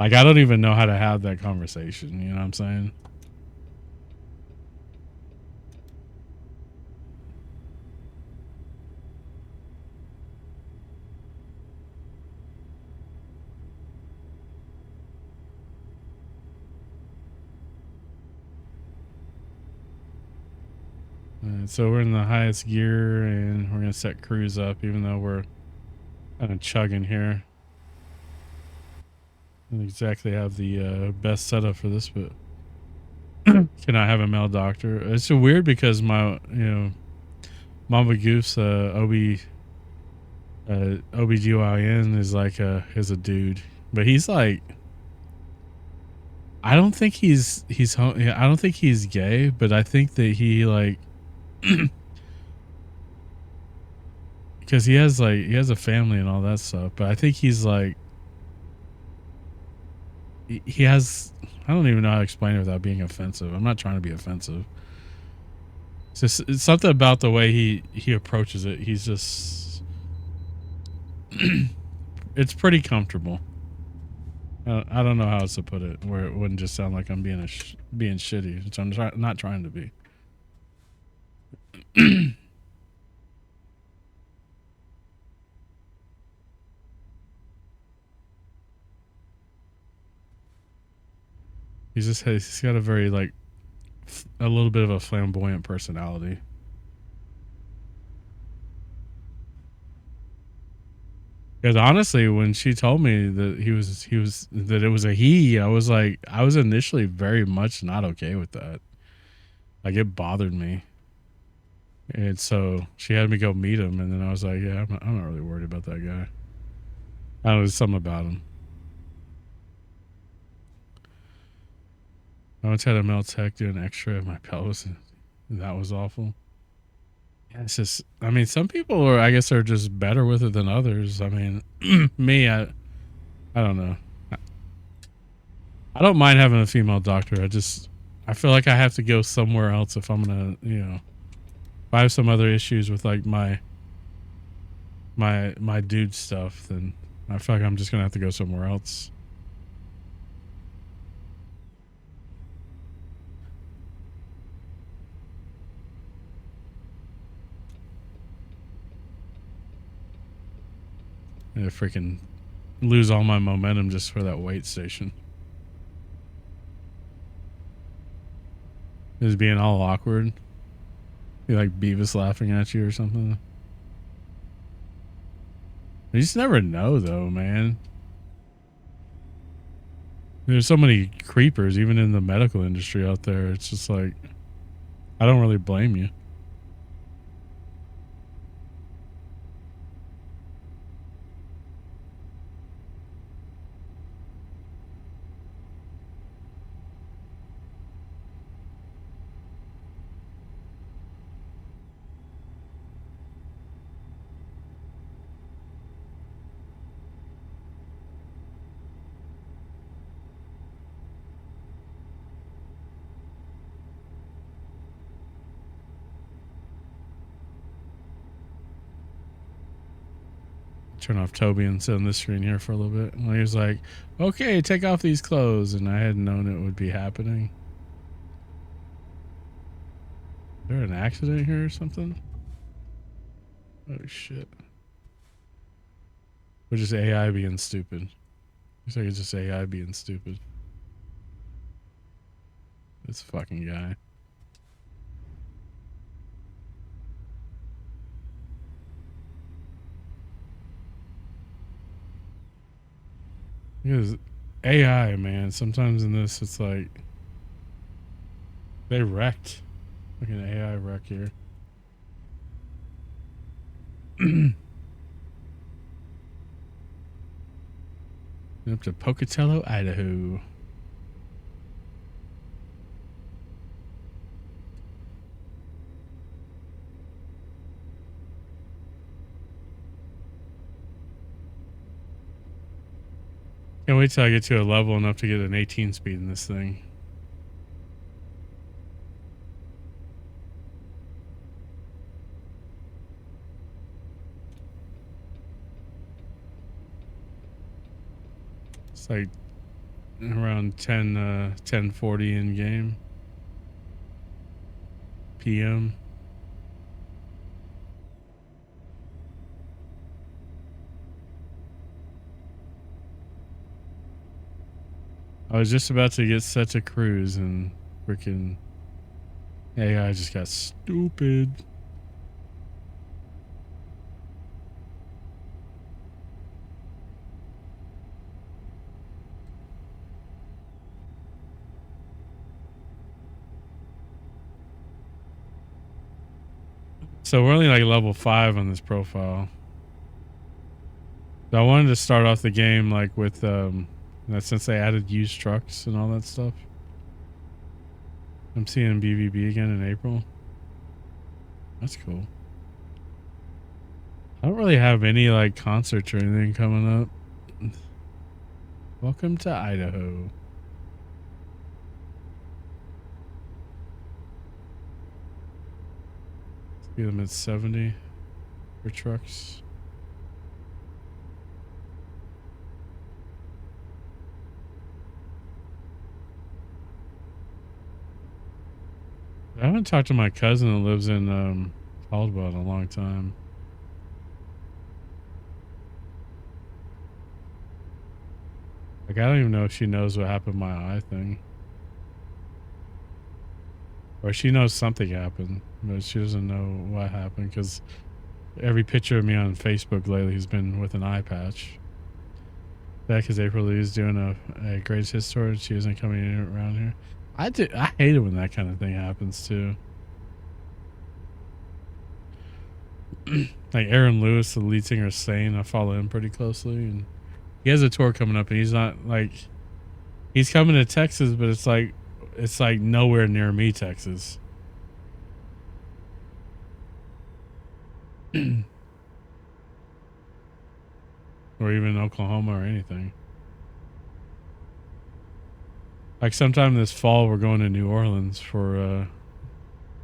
like I don't even know how to have that conversation. You know what I'm saying? So we're in the highest gear and we're going to set cruise up, even though we're kind of chugging here. I don't exactly have the best setup for this, but can I have a male doctor? It's so weird because my, Mama Goof's OBGYN is like is a dude, but he's like, I don't think I don't think he's gay, but I think that he like, because he has a family and all that stuff, but I think he's like, he has, I don't even know how to explain it without being offensive. I'm not trying to be offensive. It's something about the way he approaches it. He's just, it's pretty comfortable. I don't know how else to put it where it wouldn't just sound like I'm being being shitty, which I'm not trying to be. He's got a very like a little bit of a flamboyant personality. Because honestly, when she told me that that it was a he, I was like, I was initially very much not okay with that. Like, it bothered me. And so she had me go meet him, and then I was like, yeah, I'm not really worried about that guy. I don't know, there's something about him. I once had a male tech do an X-ray of my pelvis, and that was awful. Yeah, it's just, I mean, some people are, I guess, are just better with it than others. I mean, me, I don't know. I don't mind having a female doctor. I feel like I have to go somewhere else if I'm gonna, if I have some other issues with like my dude stuff, then I feel like I'm just gonna have to go somewhere else. I freaking lose all my momentum just for that weight station. Is being all awkward. You like Beavis laughing at you or something. You just never know, though, man. There's so many creepers, even in the medical industry out there. It's just like, I don't really blame you. turn off Tobii and sit on this screen here for a little bit. And he was like, okay, take off these clothes. And I hadn't known it would be happening. Is there an accident here or something? Oh, shit. Or just AI being stupid. Looks like it's just AI being stupid. This fucking guy. Because AI, man, sometimes in this, it's like they wrecked. Like an AI wreck here. Up to Pocatello, Idaho. Can't wait till I get to a level enough to get an 18 speed in this thing. It's like around 10:40 in game. PM. I was just about to get set to cruise and freaking AI just got stupid. So we're only like level 5 on this profile. So I wanted to start off the game like with since they added used trucks and all that stuff. I'm seeing BVB again in April. That's cool. I don't really have any like concerts or anything coming up. Welcome to Idaho. Speed limit 70 for trucks. I haven't talked to my cousin that lives in Caldwell in a long time. Like, I don't even know if she knows what happened to my eye thing. Or she knows something happened, but she doesn't know what happened because every picture of me on Facebook lately has been with an eye patch. Back because April Lee's doing a greatest hit story and she isn't coming in around here. I hate it when that kind of thing happens too. Like Aaron Lewis, the lead singer of Sane, I follow him pretty closely, and he has a tour coming up, and he's not like he's coming to Texas, but it's like nowhere near me, Texas. Or even Oklahoma or anything. Like sometime this fall, we're going to New Orleans for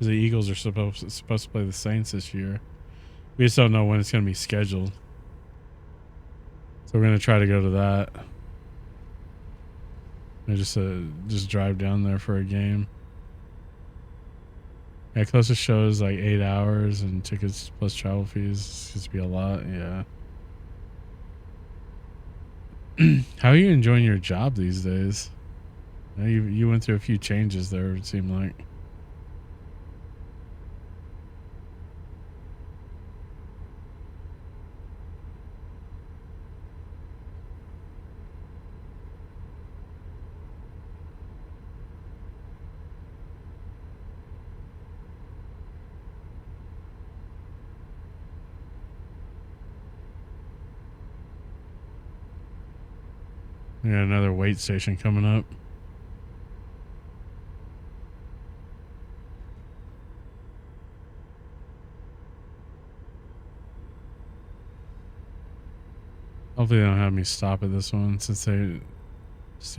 the Eagles are supposed to play the Saints this year. We just don't know when it's going to be scheduled. So we're going to try to go to that. And just drive down there for a game. Yeah, closest show is like 8 hours and tickets plus travel fees. It's just be a lot, yeah. How are you enjoying your job these days? You went through a few changes there, it seemed like. We got another weight station coming up. Hopefully they don't have me stop at this one since they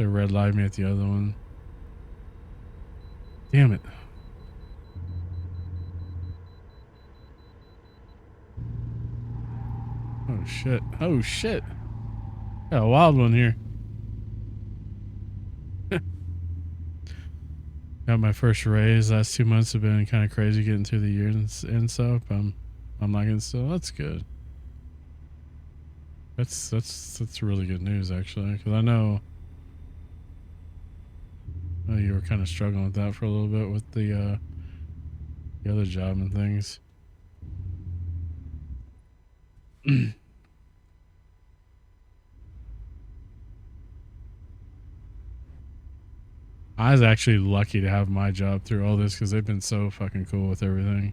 red light me at the other one. Damn it. Oh shit. Oh shit. Got a wild one here. Got my first raise. Last 2 months have been kind of crazy getting through the year and stuff. I'm not getting still. That's good. That's really good news actually, because I know you were kind of struggling with that for a little bit with the other job and things. I was actually lucky to have my job through all this because they've been so fucking cool with everything.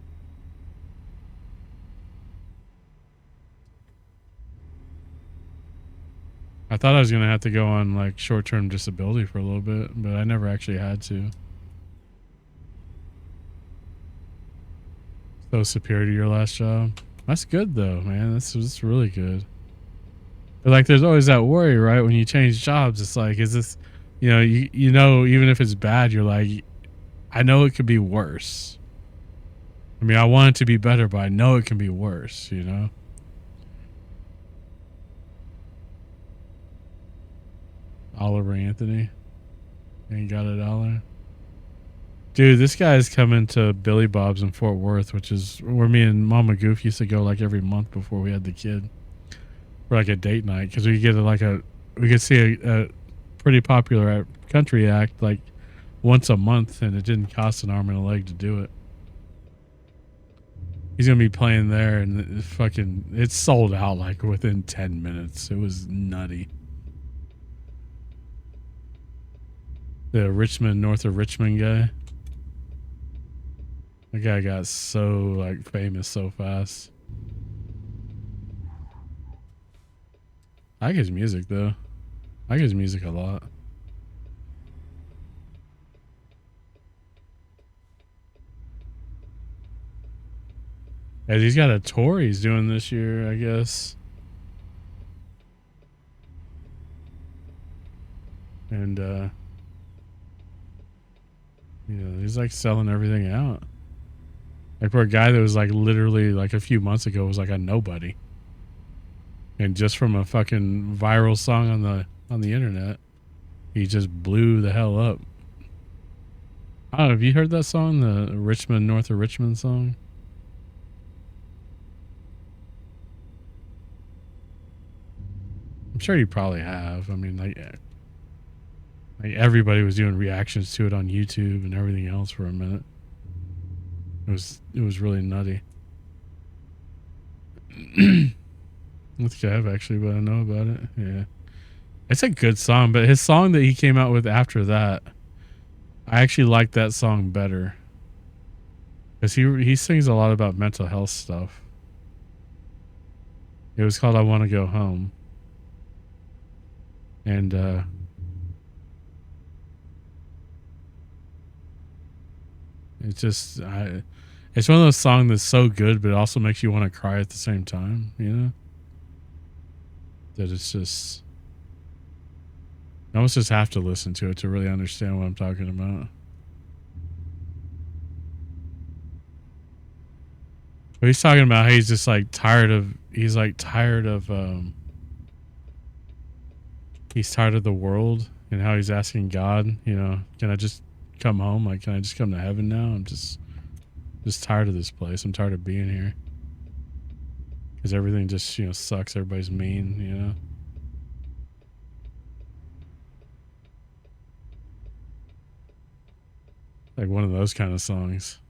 I thought I was gonna have to go on like short-term disability for a little bit, but I never actually had to. So superior to your last job. That's good though, man. That's really good. But like, there's always that worry, right? When you change jobs, it's like, is this, you know, even if it's bad, you're like, I know it could be worse. I mean, I want it to be better, but I know it can be worse, you know? Oliver Anthony. Ain't got $1. Dude, this guy's coming to Billy Bob's in Fort Worth, which is where me and Mama Goof used to go like every month before we had the kid. For like a date night, because we could see a pretty popular country act like once a month, and it didn't cost an arm and a leg to do it. He's gonna be playing there, and it's sold out like within 10 minutes. It was nutty. The Richmond, north of Richmond guy. That guy got so like famous so fast. I like his music though. I like his music a lot. As he's got a tour he's doing this year, I guess. And he's like selling everything out. Like for a guy that was like literally like a few months ago was like a nobody. And just from a fucking viral song on the internet, he just blew the hell up. I don't know, have you heard that song, the Richmond, north of Richmond song? I'm sure you probably have. I mean, like everybody was doing reactions to it on YouTube and everything else for a minute. It was really nutty. I think I have actually, but I know about it. Yeah, it's a good song, but his song that he came out with after that, I actually like that song better because he sings a lot about mental health stuff. It was called "I Want to Go Home," and it's just it's one of those songs that's so good, but it also makes you want to cry at the same time. You know, that it's just you almost just have to listen to it to really understand what I'm talking about. But he's talking about how he's just like tired of he's tired of the world, and how he's asking God, can I just come home? Like, can I just come to heaven now? I'm just tired of this place. I'm tired of being here because everything just sucks. Everybody's mean. Like one of those kind of songs.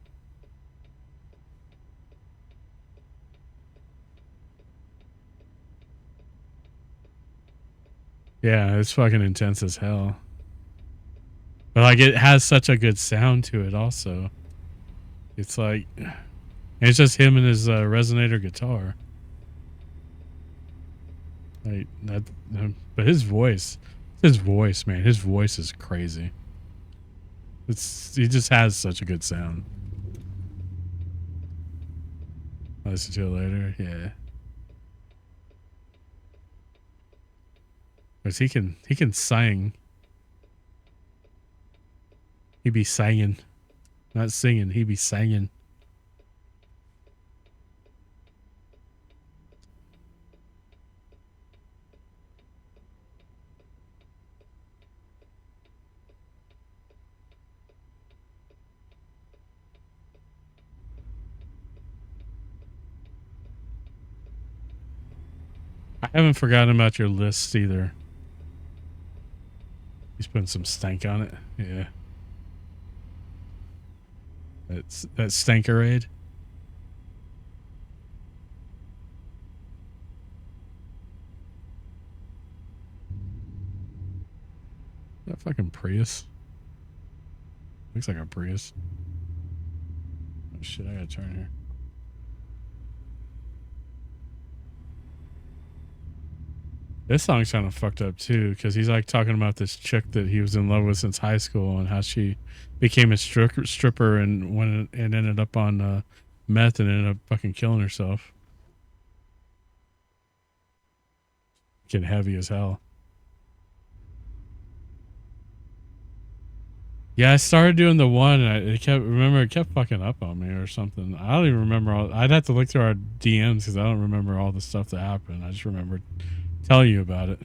Yeah, it's fucking intense as hell. But like it has such a good sound to it also. It's like it's just him and his resonator guitar. Like that, but his voice, man, his voice is crazy. He just has such a good sound. I'll listen to it later. Yeah. Because he can sing. He be singing. Not singing, he be singing. I haven't forgotten about your list either. He's putting some stank on it. Yeah. That's Stankerade. That fucking Prius. Looks like a Prius. Oh shit, I gotta turn here. This song's kind of fucked up too, because he's like talking about this chick that he was in love with since high school and how she became a stripper and went and ended up on meth and ended up fucking killing herself. Getting heavy as hell. Yeah, I started doing the one, and it kept fucking up on me or something. I don't even remember all. I'd have to look through our DMs because I don't remember all the stuff that happened. I just remember telling you about it.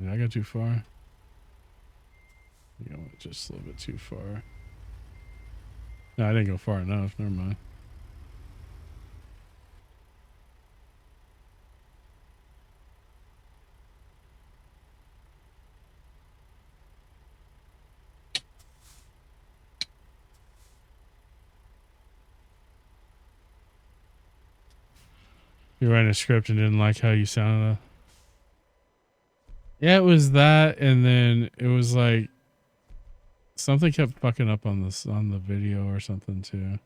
Did I go too far? You know, just a little bit too far. No, I didn't go far enough. Never mind. You writing a script and didn't like how you sounded. Yeah, it was that, and then it was like something kept fucking up on the video or something too.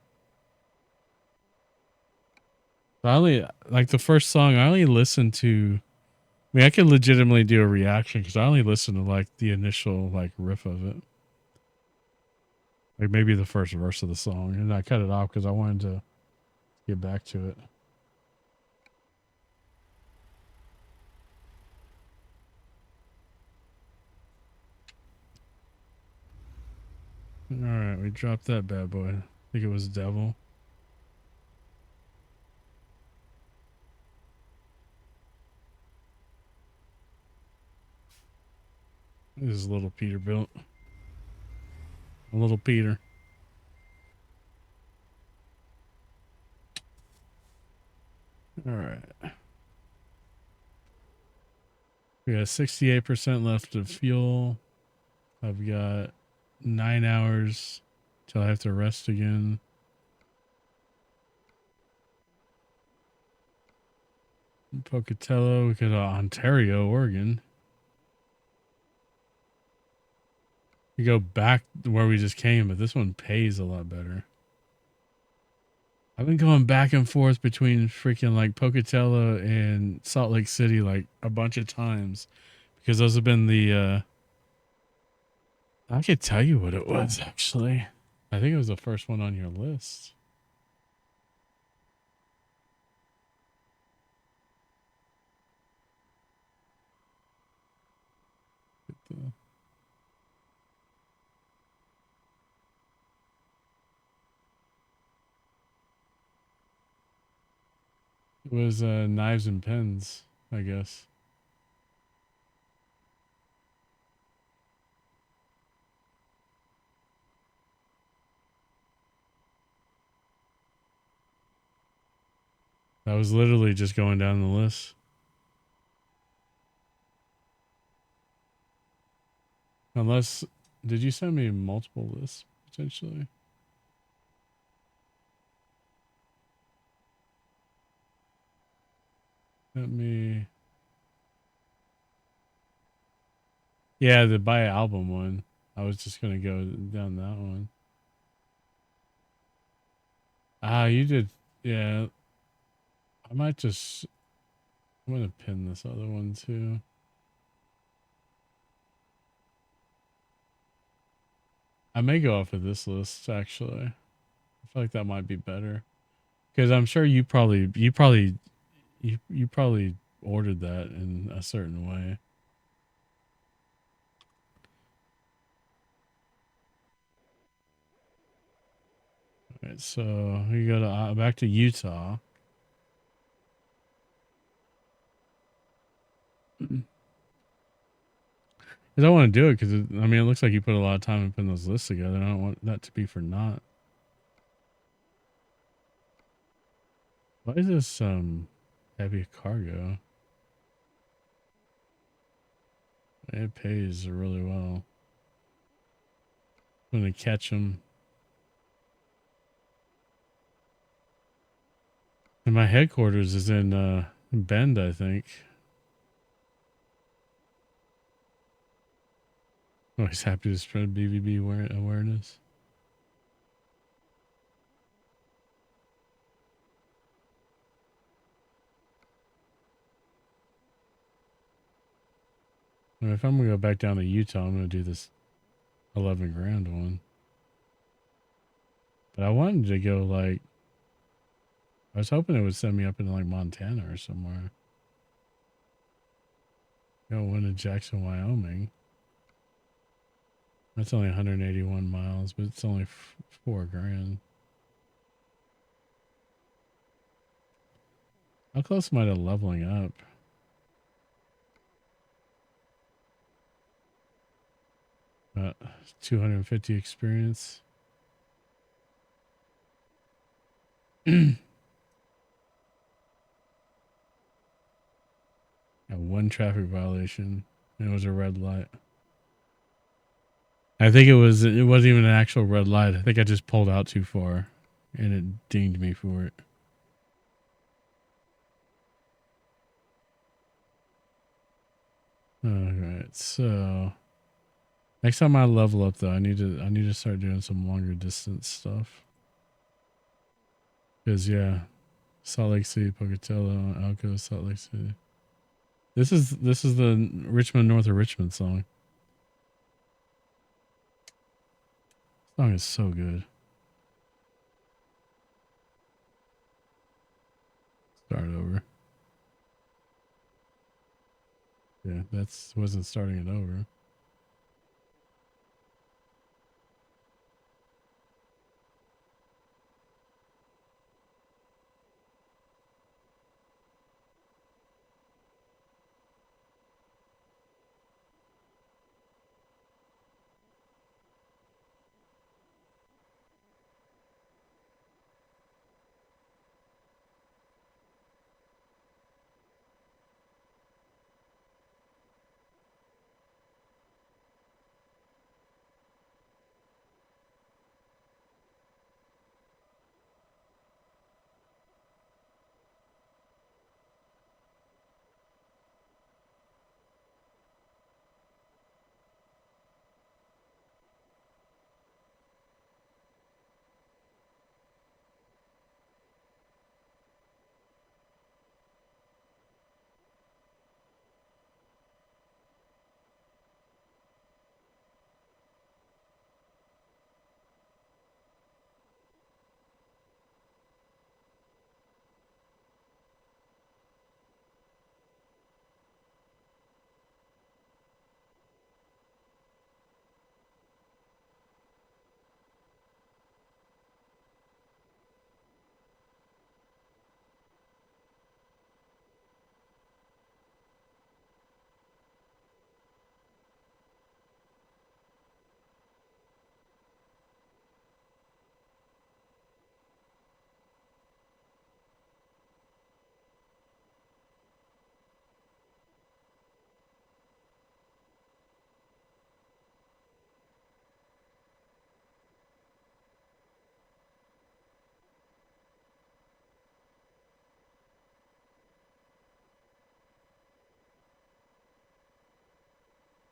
I only like the first song. I only listened to. I mean, I could legitimately do a reaction because I only listened to like the initial like riff of it, like maybe the first verse of the song, and I cut it off because I wanted to get back to it. All right, we dropped that bad boy. I think it was Devil. This is Little Peterbilt. A Little Peter. All right. We got 68% left of fuel. I've got 9 hours till I have to rest again. Pocatello, we could Ontario, Oregon. We go back where we just came, but this one pays a lot better. I've been going back and forth between freaking like Pocatello and Salt Lake City like a bunch of times because those have been the I could tell you what it was actually. I think it was the first one on your list. It was Knives and Pens, I guess. I was literally just going down the list. Unless, did you send me multiple lists potentially? Let me. Yeah, the buy album one. I was just gonna go down that one. Ah, you did. Yeah, I might just. I'm gonna pin this other one too. I may go off of this list actually. I feel like that might be better because I'm sure you probably ordered that in a certain way. All right, so we go to back to Utah. Because I want to do it because I mean it looks like you put a lot of time in putting those lists together. And I don't want that to be for naught. Why is this heavy cargo? It pays really well. I'm gonna catch them. And my headquarters is in Bend, I think. Always happy to spread BVB awareness. And if I'm gonna go back down to Utah, I'm gonna do this 11 grand one. But I wanted to go like, I was hoping it would send me up into like Montana or somewhere. Go one to Jackson, Wyoming. That's only 181 miles, but it's only 4 grand. How close am I to leveling up? 250 experience. One traffic violation. It was a red light. I think it wasn't even an actual red light. I think I just pulled out too far and it dinged me for it. Alright, so next time I level up though, I need to start doing some longer distance stuff. Cause yeah, Salt Lake City, Pocatello, Elko, Salt Lake City. This is the Richmond north of Richmond song. Song is so good. Start over. Yeah, that's wasn't starting it over.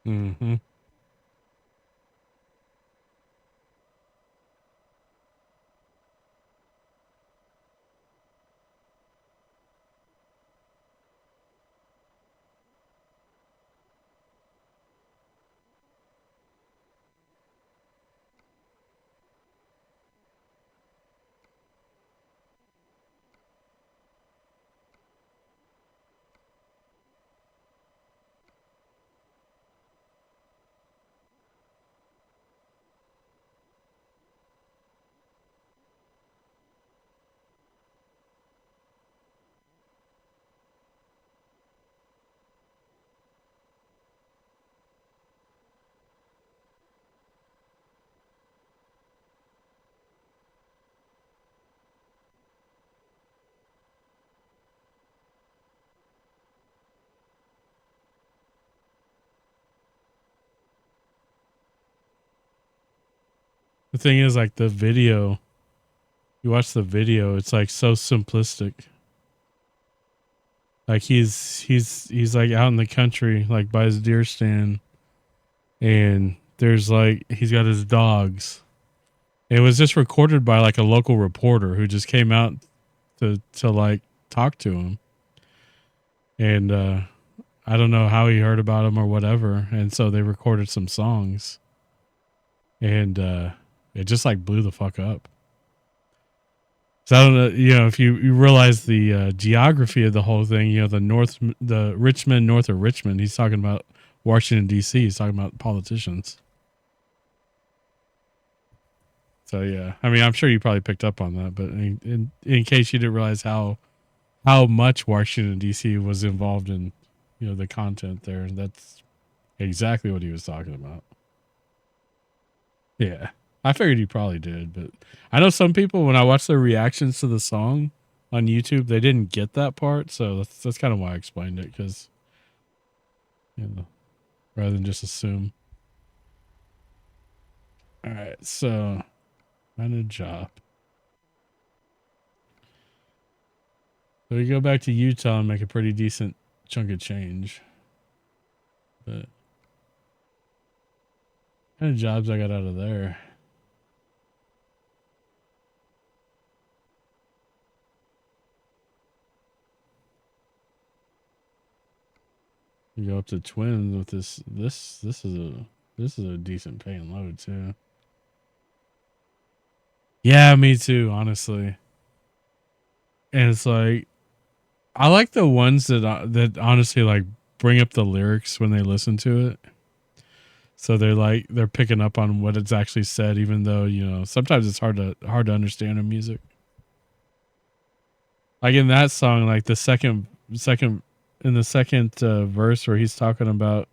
Mm-hmm. The thing is, like the video, you watch the video, it's like so simplistic. Like he's like out in the country, like by his deer stand, and there's like he's got his dogs. It was just recorded by like a local reporter who just came out to like talk to him, and I don't know how he heard about him or whatever, and so they recorded some songs, and it just like blew the fuck up. So I don't know, you know, if you realize the geography of the whole thing, you know, the Richmond, north of Richmond, he's talking about Washington D.C. He's talking about politicians. So yeah, I mean, I'm sure you probably picked up on that, but in case you didn't realize how much Washington D.C. was involved in, you know, the content there, that's exactly what he was talking about. Yeah, I figured you probably did, but I know some people when I watch their reactions to the song on YouTube, they didn't get that part, so that's kind of why I explained it, because you know, rather than just assume. All right, so find a job. So we go back to Utah and make a pretty decent chunk of change. But what kind of jobs I got out of there? You go up to Twins with this. This is a decent paying load too. Yeah, me too, honestly. And it's like I like the ones that honestly like bring up the lyrics when they listen to it. So they're picking up on what it's actually said, even though you know sometimes it's hard to understand the music. Like in that song, like the second in the second verse where he's talking about,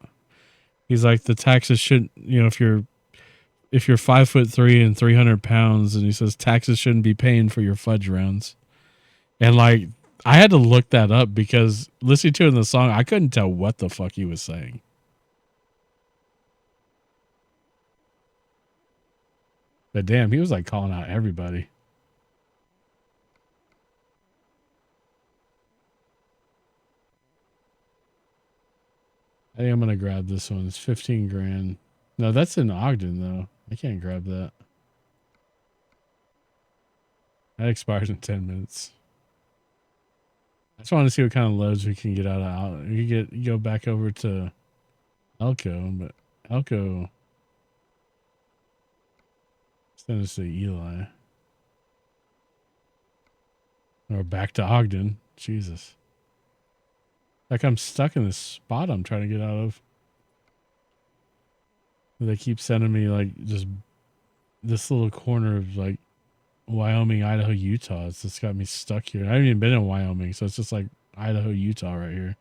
he's like the taxes shouldn't, you know, if you're 5'3" and 300 pounds, and he says taxes shouldn't be paying for your fudge rounds. And like I had to look that up because listening to it in the song, I couldn't tell what the fuck he was saying. But damn, he was like calling out everybody. I think I'm gonna grab this one. It's 15 grand. No, that's in Ogden though. I can't grab that. That expires in 10 minutes. I just want to see what kind of loads we can get out of. You go back over to Elko, but Elko send us to Eli or back to Ogden. Jesus, like I'm stuck in this spot I'm trying to get out of. They keep sending me like just this little corner of like Wyoming, Idaho, Utah. It's just got me stuck here. I haven't even been in Wyoming, so it's just like Idaho, Utah right here.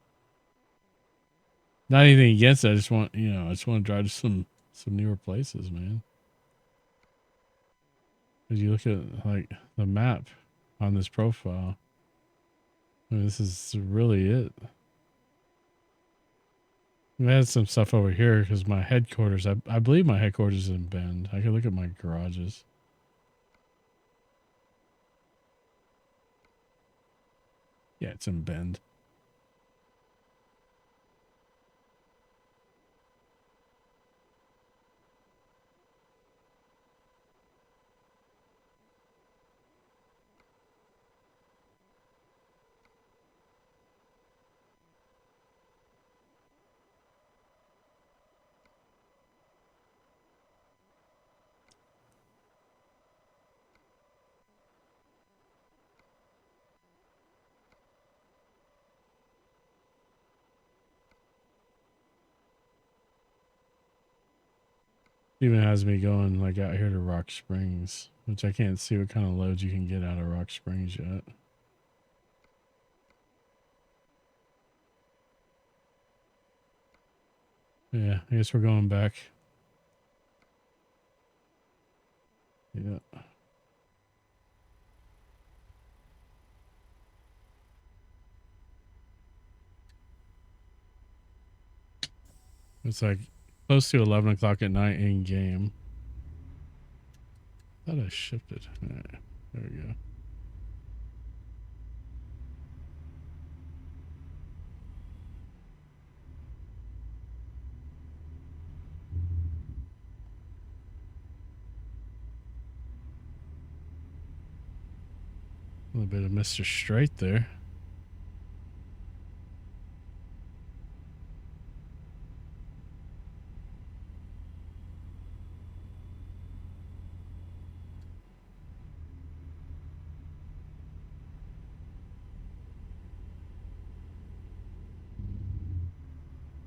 Not anything against it. I just want, you know, I just want to drive to some newer places, man. As you look at like the map on this profile, I mean, this is really it. I had some stuff over here because my headquarters, I believe my headquarters is in Bend. I can look at my garages. Yeah, it's in Bend. Even has me going like out here to Rock Springs, which I can't see what kind of loads you can get out of Rock Springs yet. Yeah, I guess we're going back. Yeah. It's like close to 11 o'clock at night in game. Thought I shifted. All right, there we go. A little bit of Mr. Straight there.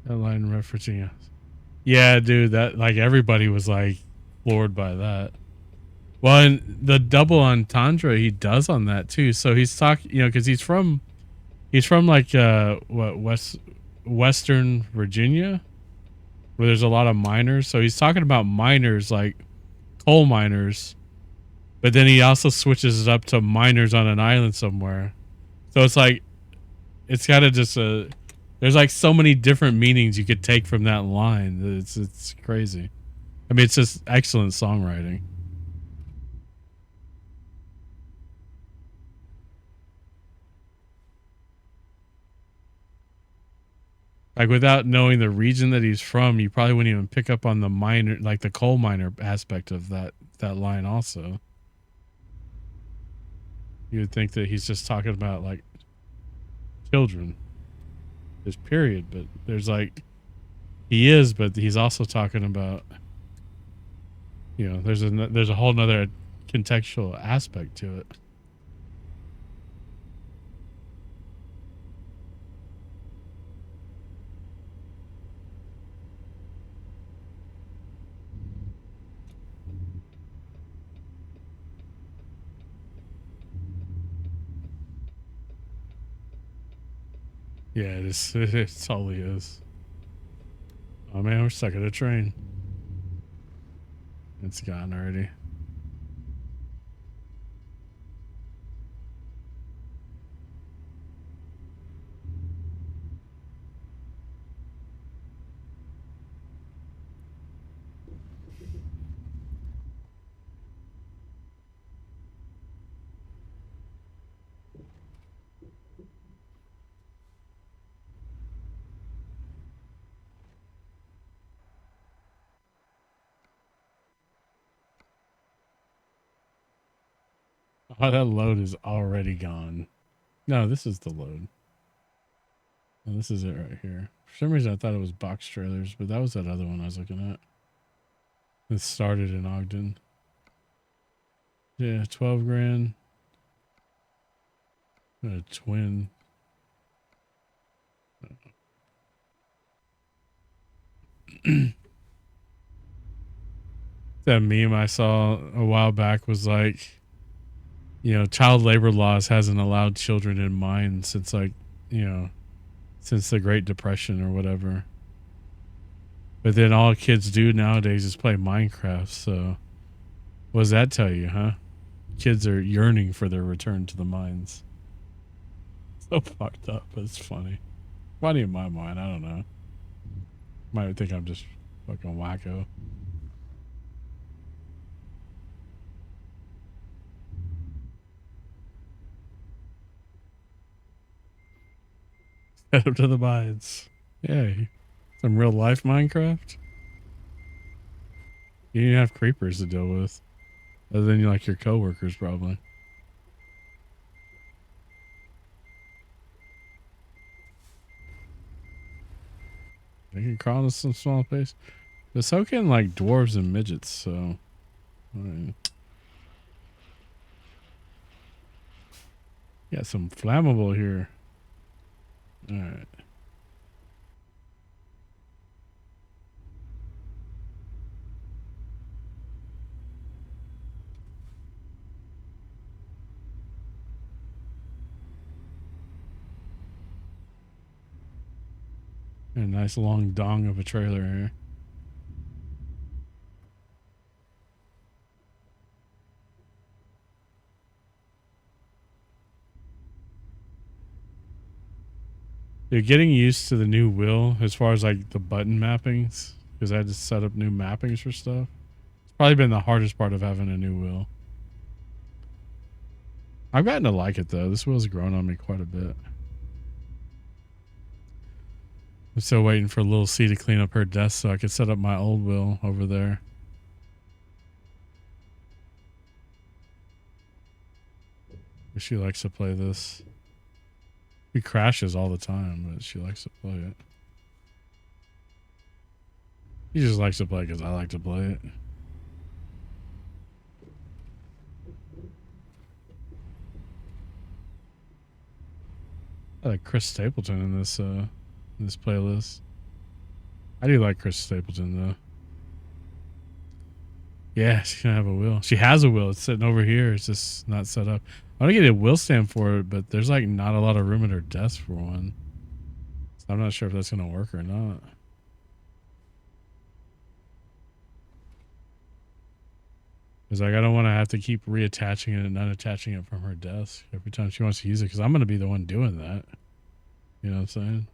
That line referencing us. Yeah, dude, that like everybody was like floored by that. Well, and the double entendre he does on that too. So he's talking, you know, because he's from like what Western Virginia, where there's a lot of miners. So he's talking about miners like coal miners, but then he also switches it up to miners on an island somewhere. So it's like it's kind of just a there's like so many different meanings you could take from that line. It's crazy. I mean, it's just excellent songwriting. Like without knowing the region that he's from, you probably wouldn't even pick up on the miner, like the coal miner aspect of that line. Also, you would think that he's just talking about like children. There's period, but there's like he is, but he's also talking about, you know, there's a whole nother contextual aspect to it. Yeah, it totally is. Oh man, we're stuck at a train. It's gone already. Oh, that load is already gone. No, this is the load. Oh, this is it right here. For some reason, I thought it was box trailers, but that was that other one I was looking at. It started in Ogden. Yeah, 12 grand. A twin. That meme I saw a while back was like, you know, child labor laws hasn't allowed children in mines since like, you know, since the Great Depression or whatever. But then all kids do nowadays is play Minecraft. So, what does that tell you, huh? Kids are yearning for their return to the mines. So fucked up, but it's funny. Funny in my mind. I don't know. Might think I'm just fucking wacko. Head up to the mines. Yeah, some real life Minecraft. You didn't have creepers to deal with, other than you like your coworkers probably. They can crawl into some small space. But so can like dwarves and midgets. So, I mean, got some flammable here. All right. A nice long dong of a trailer here. You're getting used to the new wheel as far as like the button mappings, because I had to set up new mappings for stuff. Probably been the hardest part of having a new wheel. I've gotten to like it though. This wheel's grown on me quite a bit. I'm still waiting for Little C to clean up her desk so I could set up my old wheel over there. She likes to play this. She crashes all the time, but she likes to play it. She just likes to play because I like to play it. I like Chris Stapleton in this playlist. I do like Chris Stapleton though. Yeah, she's gonna have a wheel. She has a wheel. It's sitting over here. It's just not set up. I want to get a wheel stand for it, but there's like not a lot of room at her desk for one. So I'm not sure if that's gonna work or not. Because like I don't want to have to keep reattaching it and unattaching it from her desk every time she wants to use it. Because I'm gonna be the one doing that. You know what I'm saying?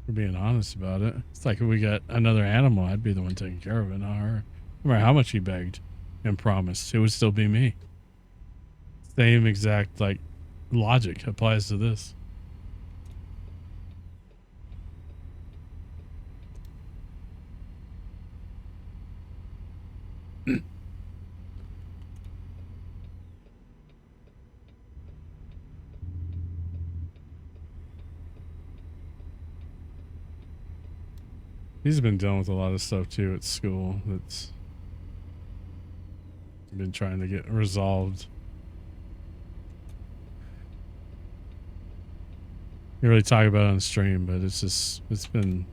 For being honest about it. It's like if we got another animal, I'd be the one taking care of it, not her. No matter how much he begged and promised, it would still be me. Same exact like logic applies to this. He's been dealing with a lot of stuff too at school that's been trying to get resolved. You really talk about it on stream, but it's just it's been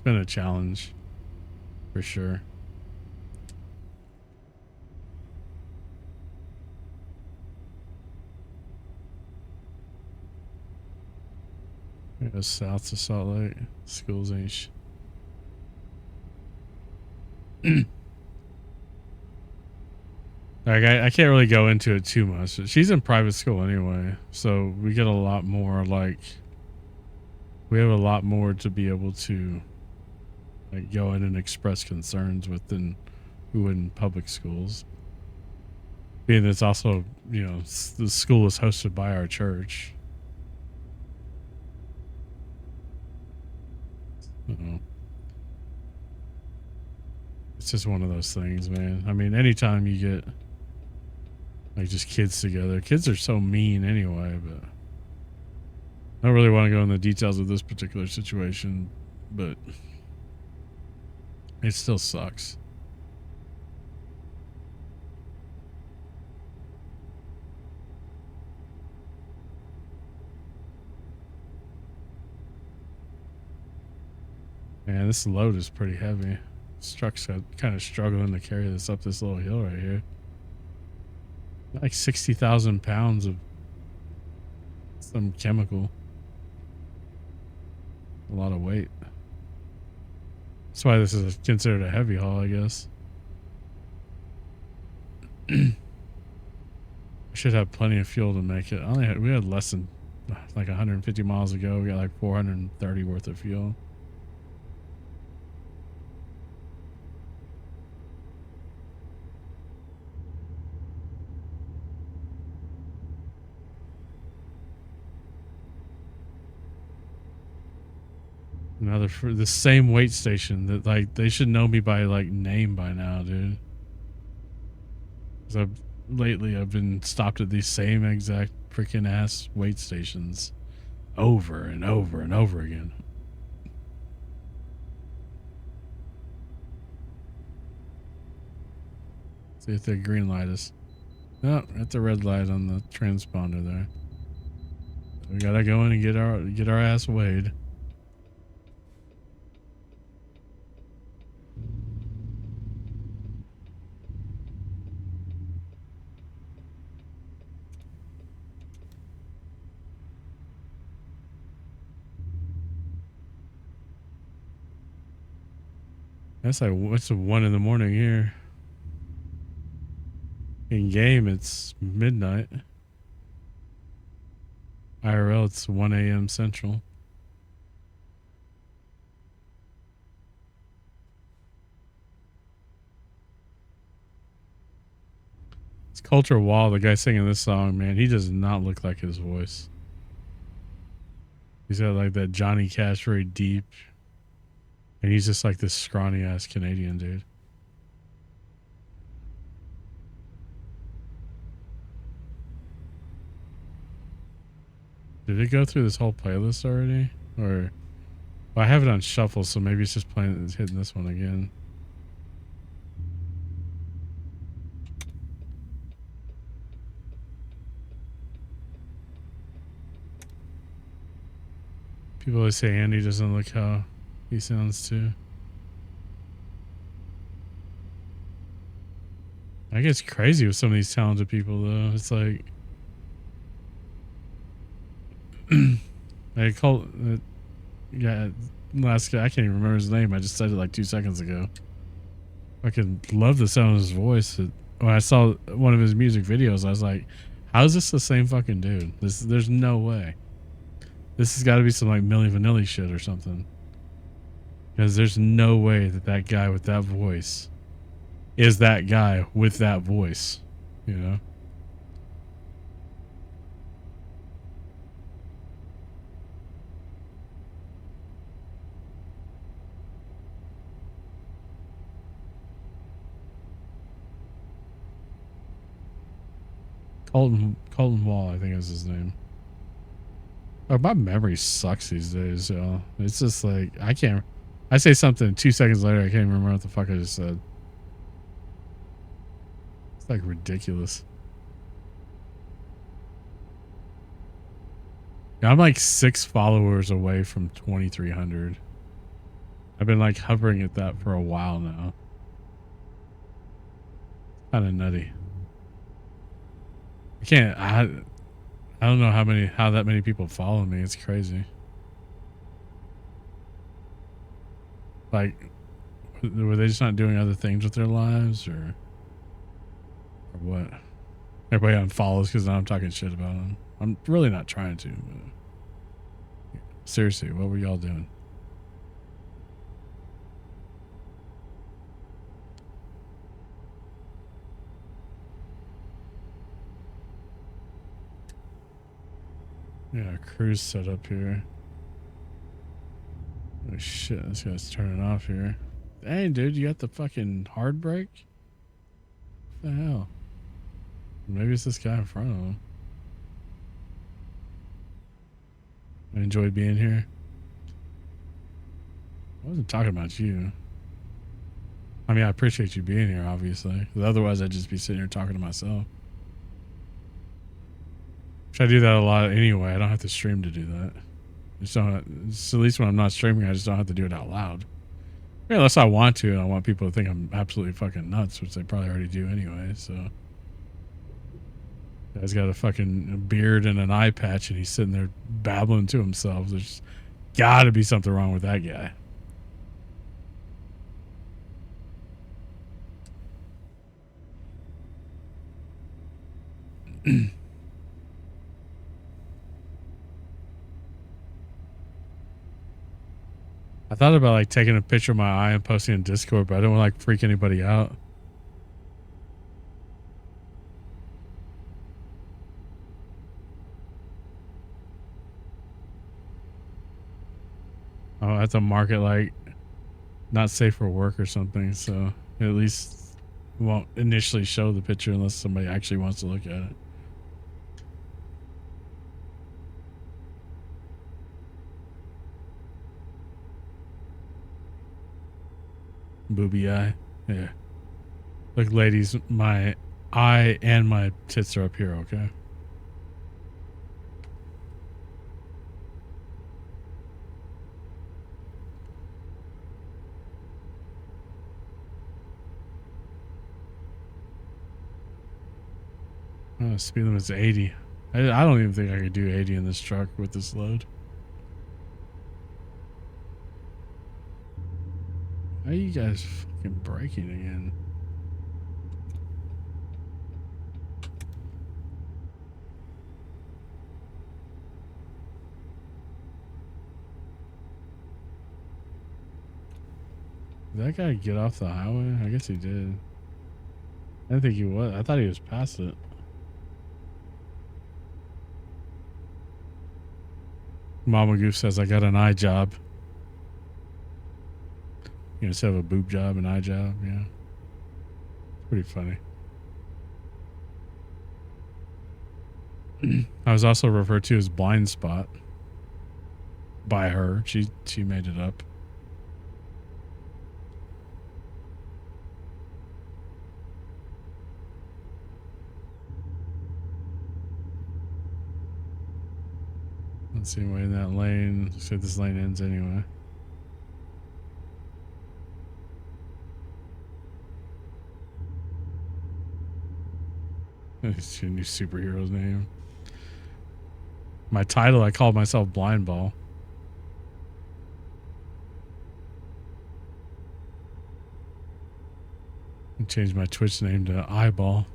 a challenge for sure. It goes south to Salt Lake. Schools ain't like I can't really go into it too much. She's in private school anyway, so we get a lot more like we have a lot more to be able to like go in and express concerns with than we would in public schools. Being it's also, you know, the school is hosted by our church. It's just one of those things, man. I mean, anytime you get like just kids together, kids are so mean anyway, but I don't really want to go into the details of this particular situation, but it still sucks. Man, this load is pretty heavy. This truck's kind of struggling to carry this up this little hill right here. Like 60,000 pounds of some chemical. A lot of weight. That's why this is considered a heavy haul, I guess. I should have plenty of fuel to make it. We had less than like 150 miles ago. We got like 430 worth of fuel. Another for the same weight station that like they should know me by like name by now, dude. Because lately I've been stopped at these same exact freaking ass weight stations over and over and over again. See if the green light is. No, at the red light on the transponder there. We gotta go in and get our ass weighed. That's like, what's 1 in the morning here? In game, it's midnight. IRL, it's 1 a.m. Central. It's Culture Wall, the guy singing this song, man. He does not look like his voice. He's got like that Johnny Cash, very deep. And he's just like this scrawny ass Canadian dude. Did it go through this whole playlist already? Or well, I have it on shuffle, so maybe it's just playing, it's hitting this one again. People always say Andy doesn't look how he sounds too. I get crazy with some of these talented people though. It's like I call yeah, last guy, I can't even remember his name. I just said it like 2 seconds ago. I could love the sound of his voice. When I saw one of his music videos, I was like, how is this the same fucking dude? There's no way. This has got to be some like Milli Vanilli shit or something. Because there's no way that that guy with that voice is that guy with that voice, you know? Colton Wall, I think is his name. Oh, my memory sucks these days, yo. It's just like I say something 2 seconds later, I can't even remember what the fuck I just said. It's like ridiculous. Yeah, I'm like 6 followers away from 2,300. I've been like hovering at that for a while now. Kind of nutty. I don't know how that many people follow me. It's crazy. Like, were they just not doing other things with their lives, or what? Everybody unfollows because now I'm talking shit about them. I'm really not trying to. But seriously, what were y'all doing? Yeah, cruise set up here. Oh shit, this guy's turning off here. Hey, dude, you got the fucking hard brake? What the hell? Maybe it's this guy in front of him. I enjoyed being here. I wasn't talking about you. I mean, I appreciate you being here, obviously. Because otherwise, I'd just be sitting here talking to myself. Which I do that a lot anyway. I don't have to stream to do that. Just at least when I'm not streaming, I just don't have to do it out loud. Yeah, unless I want to, and I want people to think I'm absolutely fucking nuts, which they probably already do anyway. So, guy's got a fucking beard and an eye patch, and he's sitting there babbling to himself. There's got to be something wrong with that guy. I thought about like taking a picture of my eye and posting in Discord, but I don't want to like freak anybody out. I'll have to mark it like not safe for work or something, so at least won't initially show the picture unless somebody actually wants to look at it. Booby eye. Yeah. Look, ladies, my eye and my tits are up here, okay? Speed limit's 80. I don't even think I could do 80 in this truck with this load. Why are you guys fucking braking again? Did that guy get off the highway? I guess he did. I didn't think he was. I thought he was past it. Mama Goof says, I got an eye job. You know, instead of a boob job, an eye job. Yeah. Pretty funny. I was also referred to as blind spot by her. She made it up. Let's see, way in that lane. So this lane ends anyway. It's your new superhero's name. My title, I called myself Blind Ball. I changed my Twitch name to Eyeball.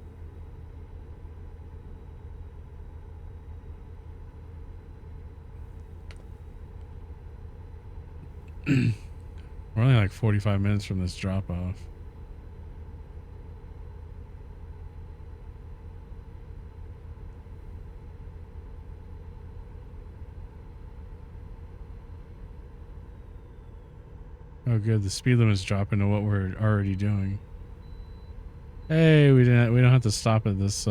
We're only like 45 minutes from this drop off. Oh, good. The speed limit's dropping to what we're already doing. Hey, we don't have to stop at this.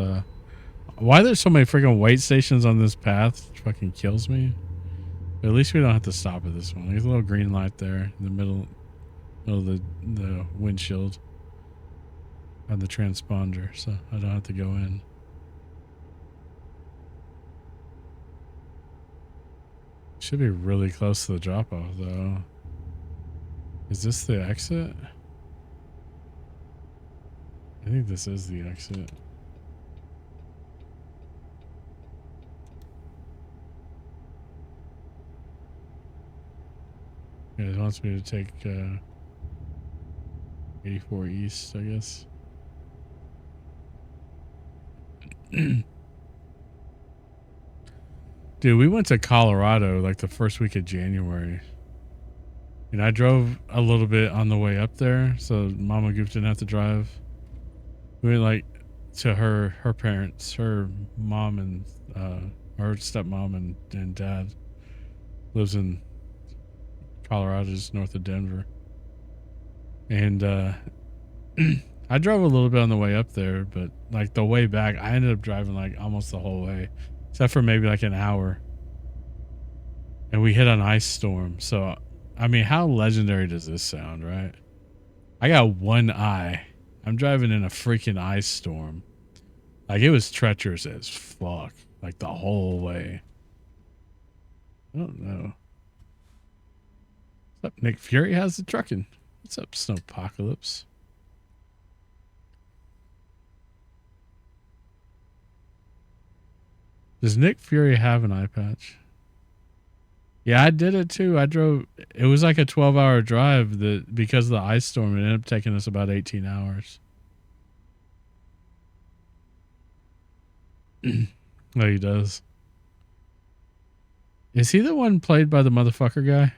Why there's so many freaking wait stations on this path? It fucking kills me. But at least we don't have to stop at this one. There's a little green light there in the middle of the windshield on the transponder, so I don't have to go in. Should be really close to the drop off though. Is this the exit? I think this is the exit. Yeah, it wants me to take 84 East, I guess. Dude, we went to Colorado like the first week of January. And I drove a little bit on the way up there, so Mama Goof didn't have to drive. We went like to her parents, her mom and her stepmom and dad lives in Colorado, just north of Denver. And I drove a little bit on the way up there, but like the way back, I ended up driving like almost the whole way, except for maybe like an hour. And we hit an ice storm. So, I mean, how legendary does this sound, right? I got one eye. I'm driving in a freaking ice storm. Like, it was treacherous as fuck. Like, the whole way. I don't know. What's up, Nick Fury? How's the trucking? What's up, Snowpocalypse? Does Nick Fury have an eye patch? Yeah, I did it too. I drove. It was like a 12-hour drive that because of the ice storm, it ended up taking us about 18 hours. Oh, he does. Is he the one played by the motherfucker guy?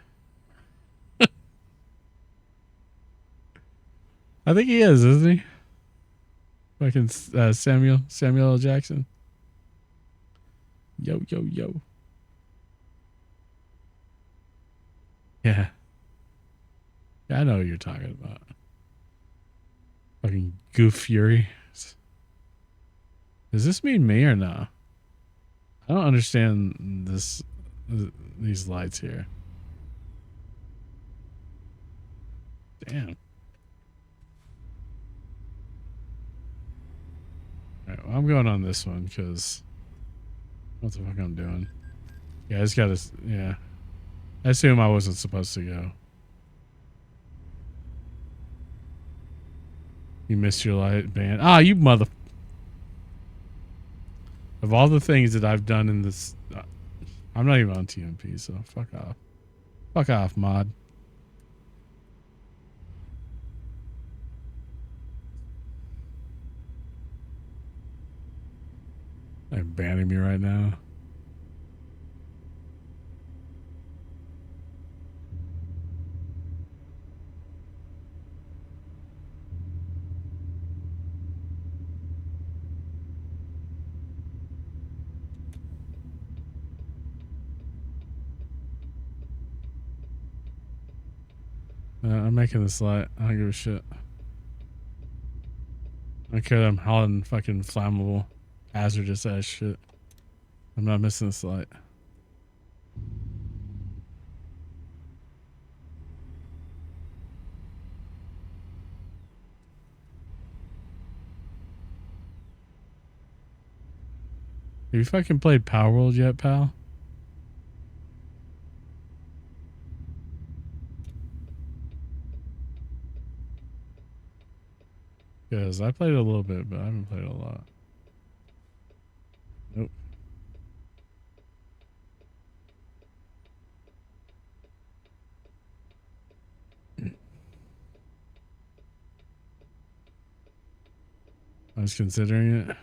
I think he is, isn't he? Fucking Samuel L. Jackson. Yo, yo, yo. Yeah. Yeah, I know what you're talking about. Fucking Goof Fury. Does this mean me or no? I don't understand these lights here. Damn. All right, well, I'm going on this one because what the fuck I'm doing? Yeah, I just gotta. Yeah, I assume I wasn't supposed to go. You missed your light band. Ah, you mother. Of all the things that I've done in this, I'm not even on TMP, so fuck off. Fuck off, mod. They're banning me right now. I'm making this light. I don't give a shit. I don't care that I'm hauling fucking flammable, hazardous ass shit. I'm not missing this light. Have you fucking played Power World yet, pal? Because I played a little bit, but I haven't played a lot. Nope. I was considering it.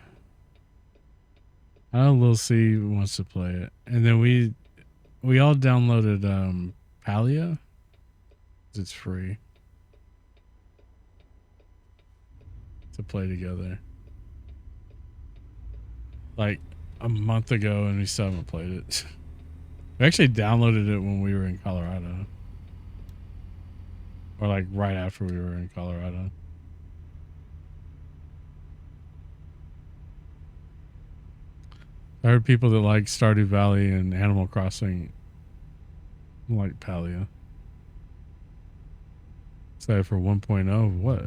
I know Lil C wants to play it. And then we all downloaded Palia. It's free to play together. Like a month ago, and we still haven't played it. We actually downloaded it when we were in Colorado. Or like right after we were in Colorado. I heard people that like Stardew Valley and Animal Crossing like Palia. Say for 1.0, what?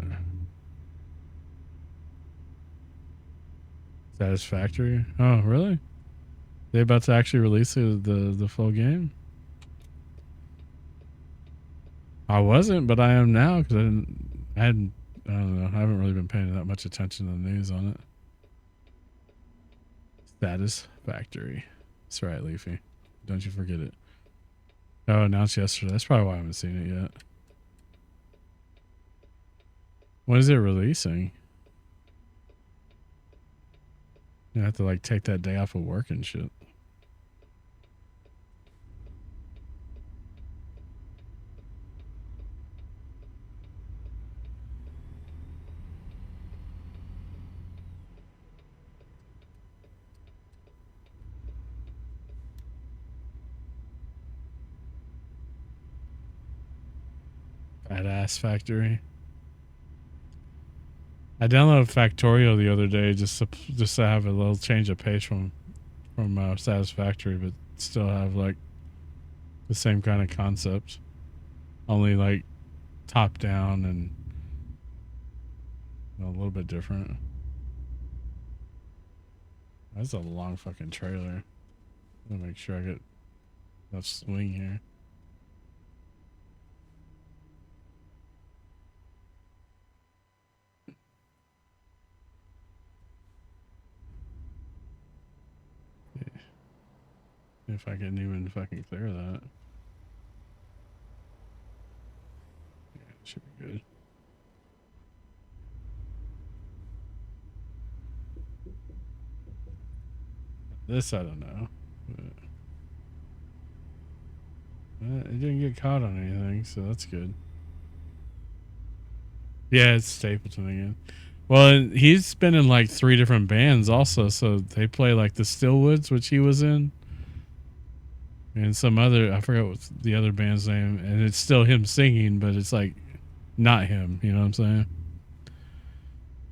Satisfactory? Oh, really? They about to actually release the full game? I wasn't, but I am now because I don't know. I haven't really been paying that much attention to the news on it. Satisfactory. That's right, Leafy. Don't you forget it. Oh, announced yesterday. That's probably why I haven't seen it yet. When is it releasing? You have to like take that day off of work and shit. Badass Factory. I downloaded Factorio the other day just to have a little change of pace from Satisfactory, but still have like the same kind of concept, only like top down and a little bit different. That's a long fucking trailer. I'm gonna make sure I get enough swing here. If I can even fucking clear that. Yeah, it should be good. This I don't know. It didn't get caught on anything, so that's good. Yeah, it's Stapleton again. Well, he's been in like 3 different bands also, so they play like the Stillwoods, which he was in. And some other, I forgot what the other band's name, and it's still him singing, but it's like not him, you know what I'm saying?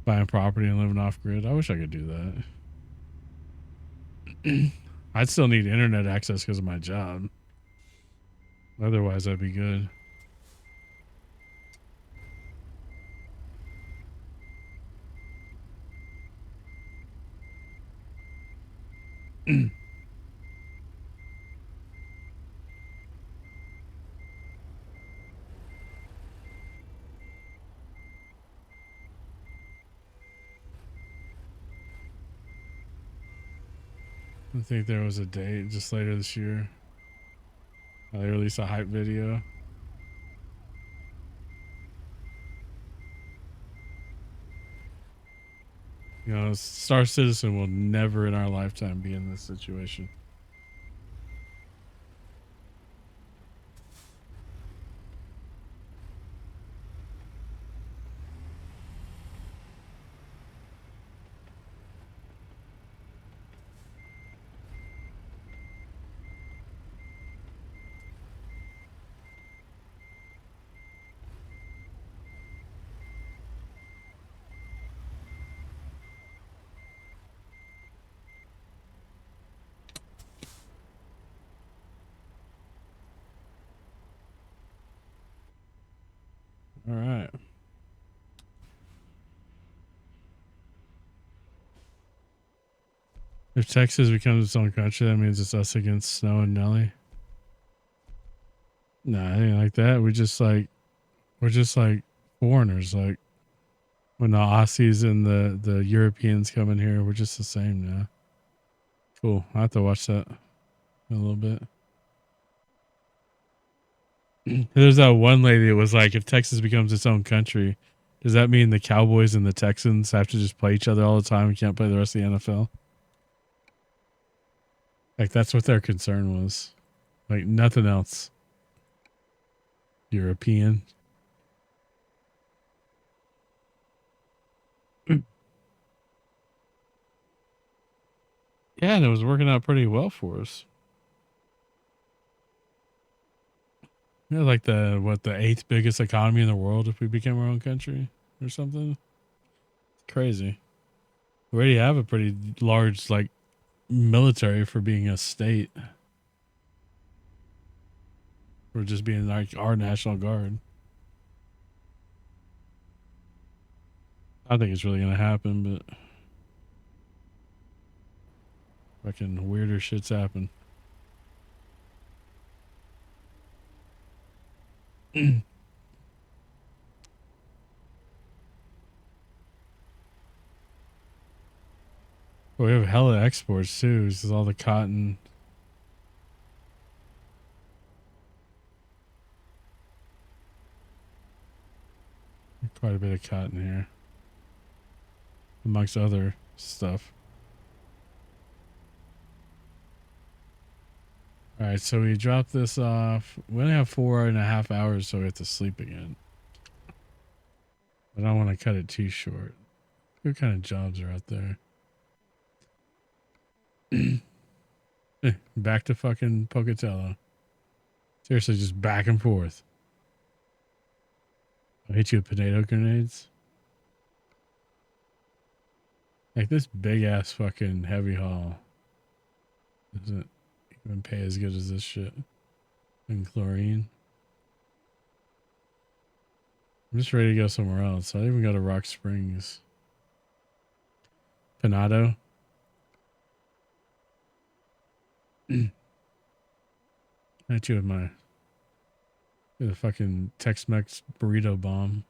Buying property and living off grid. I wish I could do that. I'd still need internet access because of my job. Otherwise, I'd be good. I think there was a date just later this year. They released a hype video. You know, Star Citizen will never in our lifetime be in this situation. If Texas becomes its own country, that means it's us against Snow and Nelly. Nah, it ain't like that. We're just like foreigners. Like when the Aussies and the Europeans come in here, we're just the same now. Cool. I have to watch that in a little bit. There's that one lady that was like, if Texas becomes its own country, does that mean the Cowboys and the Texans have to just play each other all the time and can't play the rest of the NFL? Like, that's what their concern was. Like, nothing else. European. Yeah, and it was working out pretty well for us. Yeah, like the 8th biggest economy in the world if we became our own country or something. It's crazy. We already have a pretty large like military for being a state. For just being like our national guard. I think it's really gonna happen, but fucking weirder shits happen. We have hella exports too. This is all the cotton. Quite a bit of cotton here, amongst other stuff. All right, so we dropped this off. We only have 4.5 hours, so we have to sleep again. But I don't want to cut it too short. What kind of jobs are out there? Back to fucking Pocatello. Seriously, just back and forth. I'll hit you with potato grenades. Like this big ass fucking heavy haul doesn't even pay as good as this shit. And chlorine. I'm just ready to go somewhere else. I even go to Rock Springs. Panado. Hit you with the fucking Tex-Mex burrito bomb.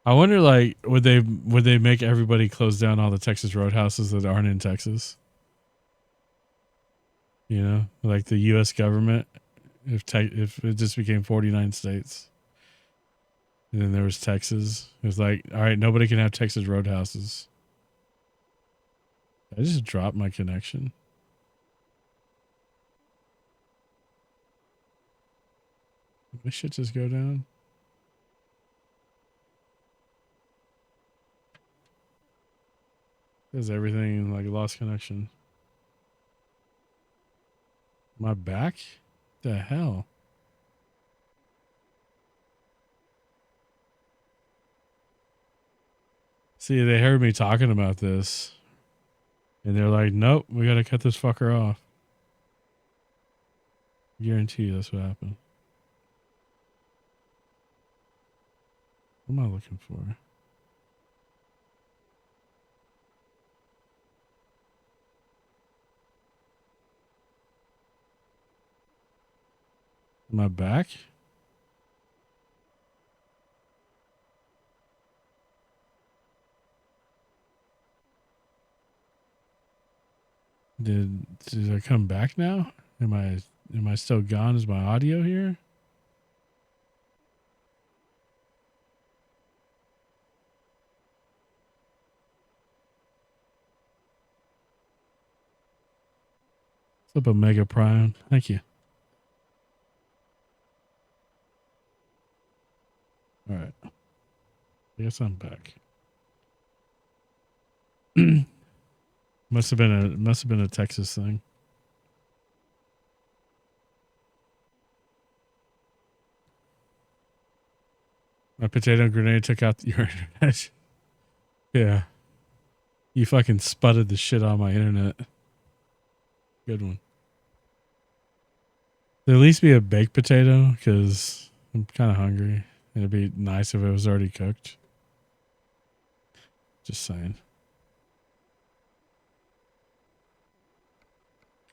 I wonder, like, would they make everybody close down all the Texas roadhouses that aren't in Texas? You know, like the U.S. government, if it just became 49 states, and then there was Texas, it was like, all right, nobody can have Texas roadhouses. I just dropped my connection. Did my shit just go down? Is everything like lost connection? My back? The hell? See, they heard me talking about this, and they're like, "Nope, we got to cut this fucker off." Guarantee you that's what happened. What am I looking for? Am I back? Did I come back now? Am I still gone? Is my audio here? What's up, Omega Prime? Thank you. All right. I guess I'm back. must have been a Texas thing. My potato grenade took out your internet. Yeah. You fucking sputted the shit on my internet. Good one. There'll at least be a baked potato because I'm kind of hungry. It'd be nice if it was already cooked. Just saying.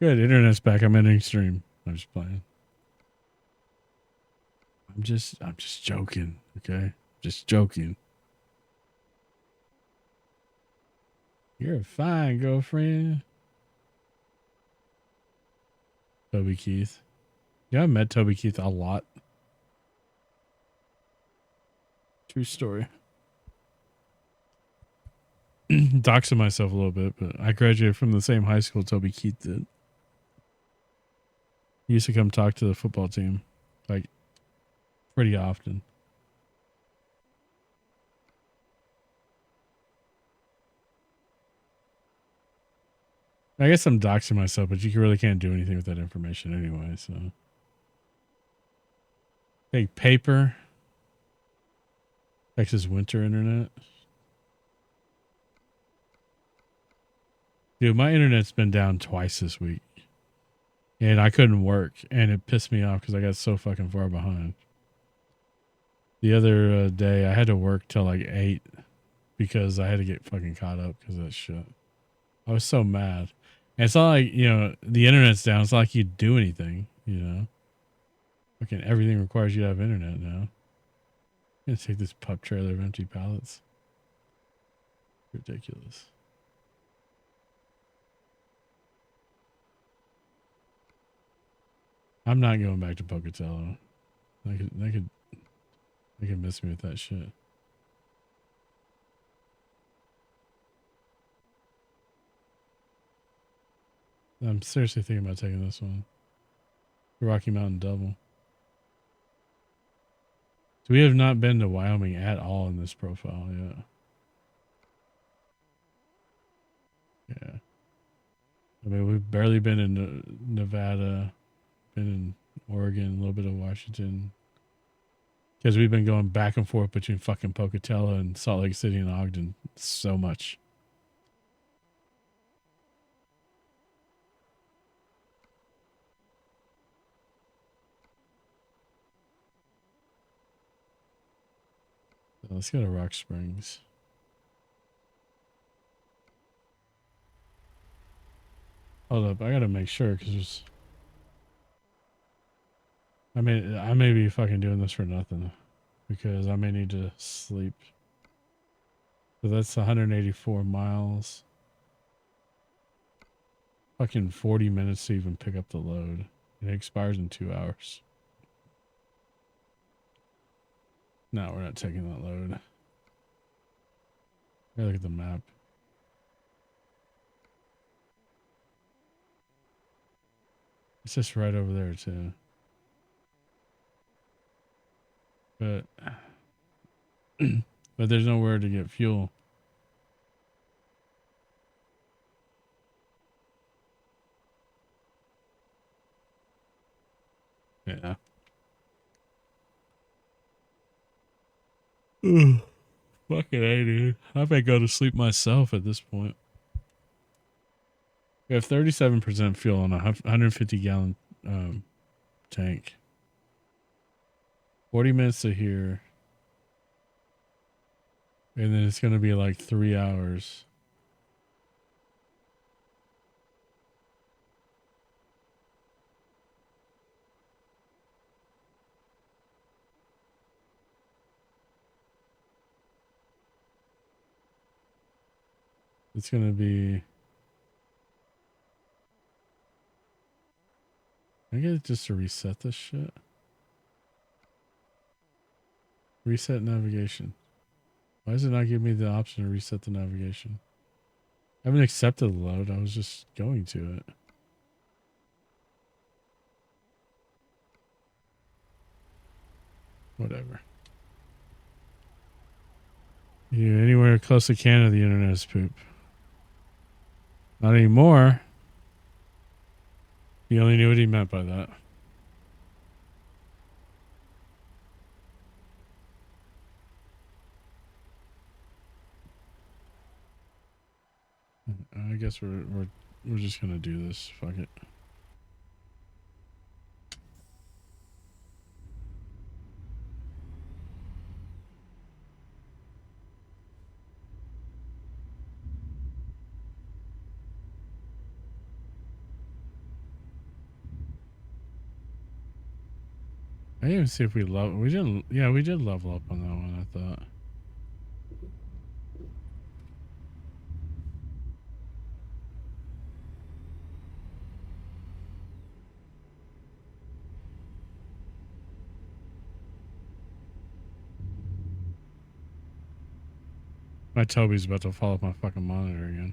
Good, internet's back. I'm ending stream. I'm just playing. I'm just joking, okay? Just joking. You're a fine girlfriend. Toby Keith. Yeah, I met Toby Keith a lot. True story. Doxing myself a little bit, but I graduated from the same high school Toby Keith did. He used to come talk to the football team, like, pretty often. I guess I'm doxing myself, but you really can't do anything with that information anyway, so. Take paper. Texas winter internet. Dude, my internet's been down twice this week. And I couldn't work, and it pissed me off because I got so fucking far behind. The other day, I had to work till like 8 because I had to get fucking caught up because of that shit. I was so mad. And it's not like, you know, the internet's down. It's not like you do anything, you know. Fucking everything requires you to have internet now. I'm going to take this pup trailer of empty pallets. Ridiculous. I'm not going back to Pocatello. They could miss me with that shit. I'm seriously thinking about taking this one. Rocky Mountain Double. So we have not been to Wyoming at all in this profile yet. Yeah. I mean, we've barely been in Nevada, been in Oregon, a little bit of Washington. Because we've been going back and forth between fucking Pocatello and Salt Lake City and Ogden so much. So let's go to Rock Springs. Hold up, I gotta make sure because I may be fucking doing this for nothing because I may need to sleep. So that's 184 miles. Fucking 40 minutes to even pick up the load. It expires in 2 hours. No, we're not taking that load. Look at the map. It's just right over there too. But but there's nowhere to get fuel. Yeah. Fucking A, dude. I may go to sleep myself at this point. We have 37% fuel on a 150 gallon tank. 40 minutes to here. And then it's going to be like 3 hours. It's going to be... I get it just to reset this shit. Reset navigation. Why does it not give me the option to reset the navigation? I haven't accepted the load. I was just going to it. Whatever. Yeah, anywhere close to Canada, the internet is poop. Not anymore. He only knew what he meant by that. I guess we're just gonna do this. Fuck it. I didn't even see if we didn't. Yeah, we did level up on that one, I thought. My Tobii's about to fall off my fucking monitor again.